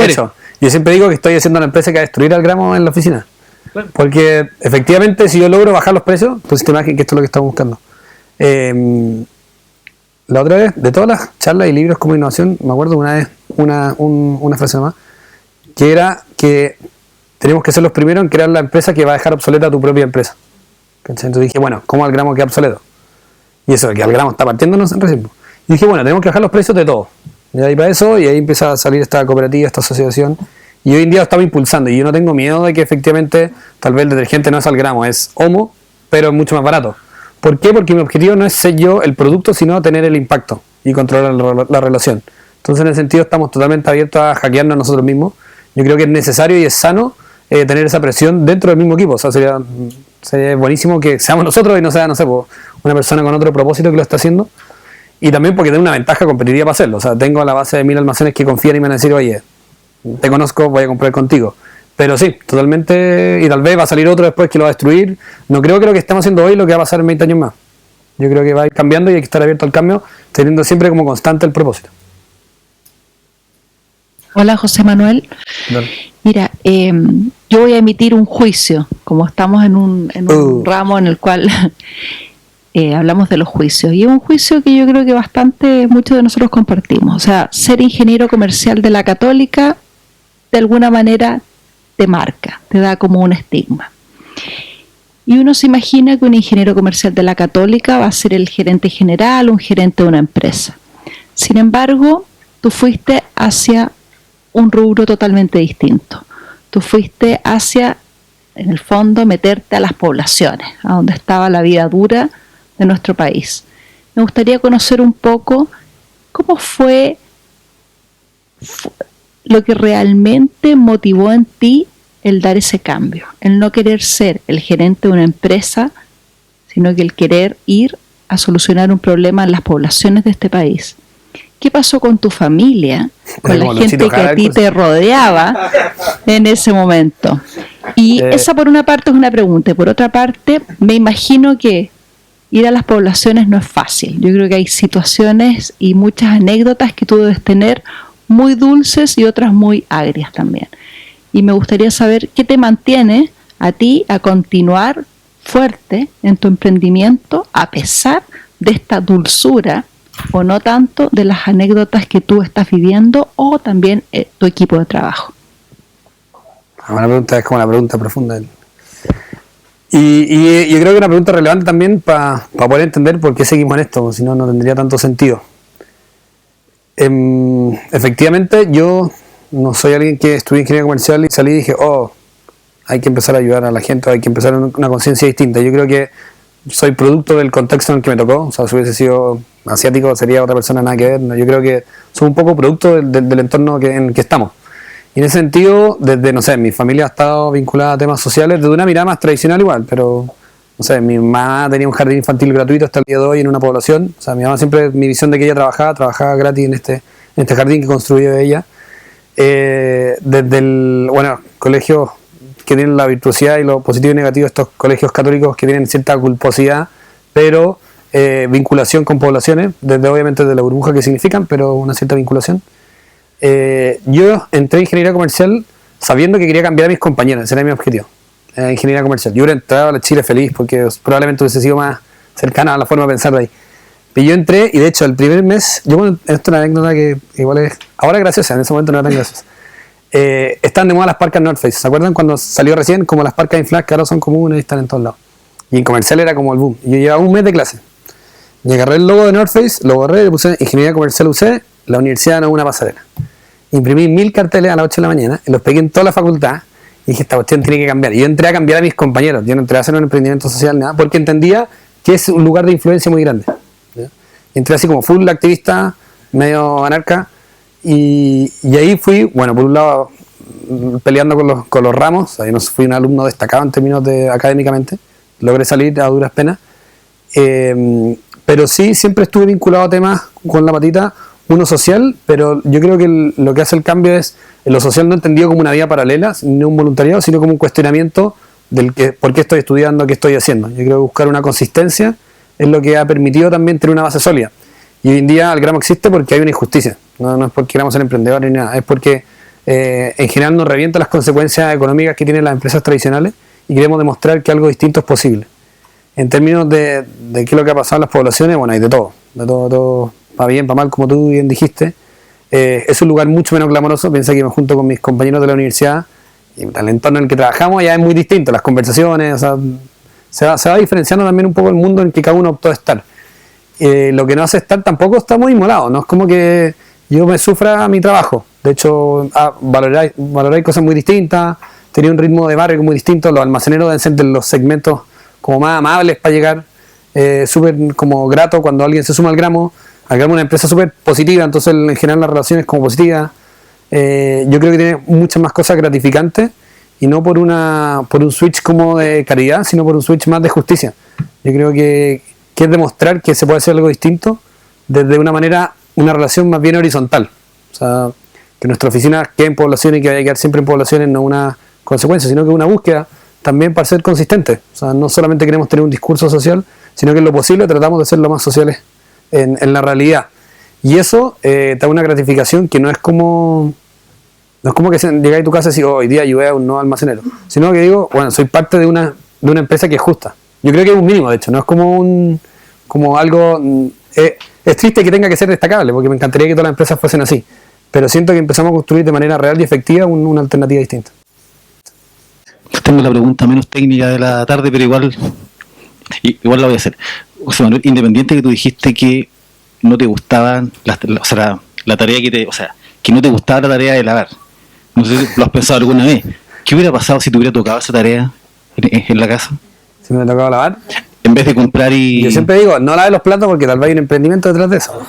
Hecho, yo siempre digo que estoy haciendo una empresa que va a destruir Algramo en la oficina. Claro. Porque efectivamente si yo logro bajar los precios, pues te imaginas que esto es lo que estamos buscando. La otra vez, de todas las charlas y libros como innovación, me acuerdo una vez una frase más, que era que tenemos que ser los primeros en crear la empresa que va a dejar obsoleta a tu propia empresa. Entonces dije, bueno, ¿cómo Algramo queda obsoleto? Y eso, que Algramo está partiéndonos en recibo. Y dije, bueno, tenemos que bajar los precios de todo. Y ahí para eso, y ahí empieza a salir esta cooperativa, esta asociación. Y hoy en día lo estamos impulsando. Y yo no tengo miedo de que efectivamente, tal vez el detergente no es Algramo, es Omo, pero es mucho más barato. ¿Por qué? Porque mi objetivo no es ser yo el producto, sino tener el impacto y controlar la relación. Entonces, en ese sentido, estamos totalmente abiertos a hackearnos a nosotros mismos. Yo creo que es necesario y es sano tener esa presión dentro del mismo equipo. O sea, sería buenísimo que seamos nosotros y no sea, no sé, una persona con otro propósito que lo está haciendo. Y también porque tengo una ventaja competitiva para hacerlo. O sea, tengo a la base de 1000 almacenes que confían y me van a decir, oye, te conozco, voy a comprar contigo. Pero sí, totalmente, y tal vez va a salir otro después que lo va a destruir. No creo que lo que estamos haciendo hoy es lo que va a pasar en 20 años más. Yo creo que va a ir cambiando y hay que estar abierto al cambio, teniendo siempre como constante el propósito. Hola, José Manuel. Dale. Mira, yo voy a emitir un juicio, como estamos en un ramo en el cual hablamos de los juicios. Y es un juicio que yo creo que muchos de nosotros compartimos. O sea, ser ingeniero comercial de la Católica, de alguna manera, te marca, te da como un estigma. Y uno se imagina que un ingeniero comercial de la Católica va a ser el gerente general, un gerente de una empresa. Sin embargo, tú fuiste hacia un rubro totalmente distinto. Tú fuiste hacia, en el fondo, meterte a las poblaciones, a donde estaba la vida dura de nuestro país. Me gustaría conocer un poco cómo fue lo que realmente motivó en ti el dar ese cambio, el no querer ser el gerente de una empresa, sino que el querer ir a solucionar un problema en las poblaciones de este país. ¿Qué pasó con tu familia, con la gente que a ti te rodeaba en ese momento? Y esa por una parte es una pregunta, y por otra parte me imagino que ir a las poblaciones no es fácil. Yo creo que hay situaciones y muchas anécdotas que tú debes tener muy dulces y otras muy agrias también. Y me gustaría saber qué te mantiene a ti a continuar fuerte en tu emprendimiento a pesar de esta dulzura o no tanto de las anécdotas que tú estás viviendo o también tu equipo de trabajo. Una pregunta, es como una pregunta profunda. Y yo creo que una pregunta relevante también para poder entender por qué seguimos en esto, si no, no tendría tanto sentido. Efectivamente, yo no soy alguien que estudié ingeniería comercial y salí y dije, hay que empezar a ayudar a la gente, hay que empezar una conciencia distinta. Yo creo que soy producto del contexto en el que me tocó. O sea, si hubiese sido asiático sería otra persona, nada que ver. Yo creo que soy un poco producto del entorno en el que estamos. Y en ese sentido, desde, no sé, mi familia ha estado vinculada a temas sociales desde una mirada más tradicional igual, pero, no sé, mi mamá tenía un jardín infantil gratuito hasta el día de hoy en una población. O sea, mi mamá siempre, mi visión de que ella trabajaba gratis en este jardín que construyó ella. Desde el, colegios que tienen la virtuosidad y lo positivo y negativo, estos colegios católicos que tienen cierta culposidad, pero vinculación con poblaciones, desde obviamente de la burbuja que significan, pero una cierta vinculación. Yo entré en ingeniería comercial sabiendo que quería cambiar a mis compañeros, ese era mi objetivo, ingeniería comercial. Yo hubiera entrado a la Chile feliz porque probablemente hubiese sido más cercana a la forma de pensar de ahí. Pero yo entré y de hecho el primer mes, esto es una anécdota que igual es, ahora graciosa, en ese momento no era tan graciosa. Están de moda las parcas North Face, ¿se acuerdan cuando salió recién? Como las parcas infladas que ahora son comunes y están en todos lados. Y en comercial era como el boom. Yo llevaba un mes de clase. Y agarré el logo de North Face, lo borré, le puse ingeniería comercial UC, la universidad no es una pasarela. Imprimí 1000 carteles a las 8 de la mañana, y los pegué en toda la facultad, y dije, esta cuestión tiene que cambiar. Y yo entré a cambiar a mis compañeros, yo no entré a hacer un emprendimiento social, nada, porque entendía que es un lugar de influencia muy grande. ¿Ya? Entré así como full activista, medio anarca, y ahí fui, bueno, por un lado, peleando con los ramos, o sea, yo no fui un alumno destacado en términos de académicamente, logré salir a duras penas, pero sí siempre estuve vinculado a temas con la patita, uno social, pero yo creo que lo que hace el cambio es lo social no entendido como una vía paralela, ni un voluntariado, sino como un cuestionamiento del por qué estoy estudiando, qué estoy haciendo. Yo creo que buscar una consistencia es lo que ha permitido también tener una base sólida. Y hoy en día el gramo existe porque hay una injusticia, no es porque queramos ser emprendedores ni nada, es porque en general nos revienta las consecuencias económicas que tienen las empresas tradicionales y queremos demostrar que algo distinto es posible. En términos de qué es lo que ha pasado en las poblaciones, bueno, hay de todo, para bien, para mal, como tú bien dijiste. Es un lugar mucho menos glamoroso. Piensa que me junto con mis compañeros de la universidad y el entorno en el que trabajamos ya es muy distinto, las conversaciones, o sea, se va diferenciando también un poco el mundo en que cada uno optó a estar. Lo que no hace estar tampoco está muy inmolado, no es como que yo me sufra mi trabajo. De hecho, valorar cosas muy distintas, tenía un ritmo de barrio muy distinto, los almaceneros deben ser de los segmentos como más amables para llegar, súper como grato cuando alguien se suma al gramo. Acá es una empresa súper positiva, entonces en general las relaciones como positivas. Yo creo que tiene muchas más cosas gratificantes y no por un switch como de caridad, sino por un switch más de justicia. Yo creo que es demostrar que se puede hacer algo distinto desde una relación más bien horizontal. O sea, que nuestra oficina quede en poblaciones y que vaya a quedar siempre en poblaciones no una consecuencia, sino que una búsqueda también para ser consistente. O sea, no solamente queremos tener un discurso social, sino que en lo posible tratamos de ser lo más sociales en la realidad. Y eso te da una gratificación que no es como que llegáis a tu casa y decís, hoy día ayudé a un no almacenero, sino que digo, bueno, soy parte de una empresa que es justa. Yo creo que es un mínimo, de hecho, no es como algo... es triste que tenga que ser destacable, porque me encantaría que todas las empresas fuesen así, pero siento que empezamos a construir de manera real y efectiva una alternativa distinta. Tengo la pregunta menos técnica de la tarde, pero igual la voy a hacer. José Manuel, independiente que tú dijiste que no te gustaban la tarea que no te gustaba la tarea de lavar. No sé si lo has pensado alguna vez. ¿Qué hubiera pasado si te hubiera tocado esa tarea en la casa? Si me tocaba lavar. En vez de comprar y... Yo siempre digo, no laves los platos porque tal vez hay un emprendimiento detrás de eso.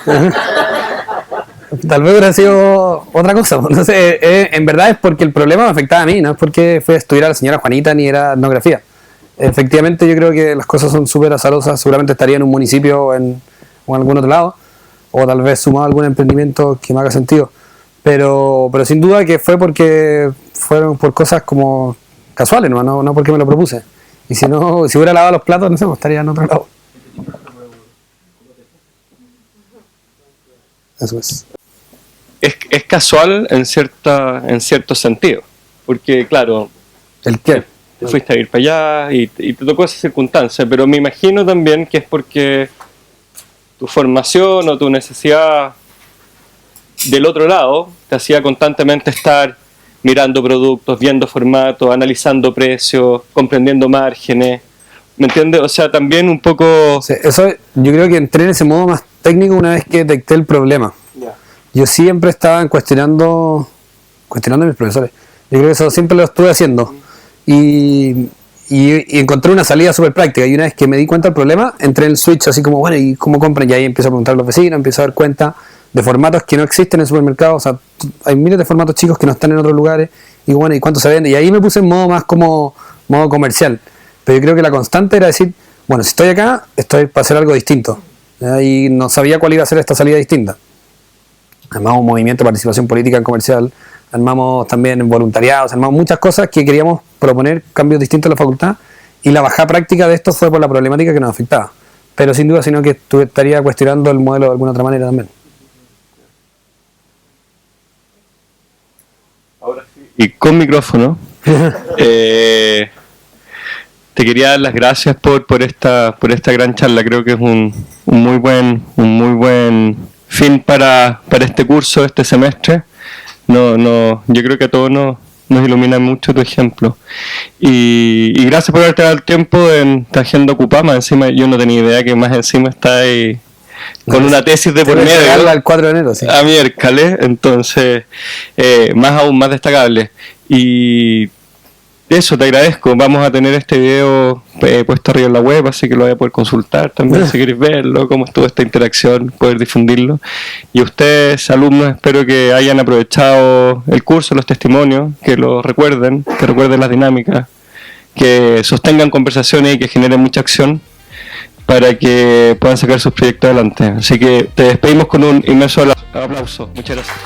Tal vez hubiera sido otra cosa. No sé, en verdad es porque el problema me afectaba a mí, no es porque fui a estudiar a la señora Juanita ni era etnografía. efectivamente yo creo que las cosas son súper azarosas, seguramente estaría en un municipio o en algún otro lado, o tal vez sumado a algún emprendimiento que me haga sentido, pero sin duda que fue porque fueron por cosas como casuales, no porque me lo propuse, y si hubiera lavado los platos, no sé, estaría en otro lado. Eso es. Es casual en cierto sentido, porque claro, ¿el qué? Te fuiste a ir para allá y te tocó esa circunstancia, pero me imagino también que es porque tu formación o tu necesidad del otro lado te hacía constantemente estar mirando productos, viendo formatos, analizando precios, comprendiendo márgenes, ¿me entiendes? O sea, también un poco... Sí, eso yo creo que entré en ese modo más técnico una vez que detecté el problema. Yo siempre estaba cuestionando a mis profesores. Yo creo que eso siempre lo estuve haciendo. Y encontré una salida súper práctica. Y una vez que me di cuenta del problema, entré en el switch así como, bueno, ¿y cómo compran? Y ahí empiezo a preguntar a los vecinos, empiezo a dar cuenta de formatos que no existen en el supermercado. O sea, hay miles de formatos chicos que no están en otros lugares. Y bueno, ¿y cuánto se vende? Y ahí me puse en modo más como modo comercial. Pero yo creo que la constante era decir, bueno, si estoy acá, estoy para hacer algo distinto. Y no sabía cuál iba a ser esta salida distinta. Armamos un movimiento de participación política en comercial, armamos también voluntariados, armamos muchas cosas que queríamos proponer cambios distintos en la facultad, y la bajada práctica de esto fue por la problemática que nos afectaba. Pero sin duda, sino que estaría cuestionando el modelo de alguna otra manera también. Ahora sí. Y con micrófono. Te quería dar las gracias por esta gran charla. Creo que es un muy buen fin para este curso, este semestre. Yo creo que a todos nos ilumina mucho tu ejemplo. Y gracias por haberte dado el tiempo en tu agenda ocupada. Más encima, yo no tenía idea que más encima está ahí con una tesis de por medio. Al 4 de enero, sí. A miércoles, entonces, aún más destacable. Y eso, te agradezco. Vamos a tener este video puesto arriba en la web, así que lo voy a poder consultar también si queréis verlo, cómo estuvo esta interacción, poder difundirlo. Y ustedes, alumnos, espero que hayan aprovechado el curso, los testimonios, que lo recuerden, que recuerden las dinámicas, que sostengan conversaciones y que generen mucha acción para que puedan sacar sus proyectos adelante. Así que te despedimos con un inmenso aplauso. Muchas gracias.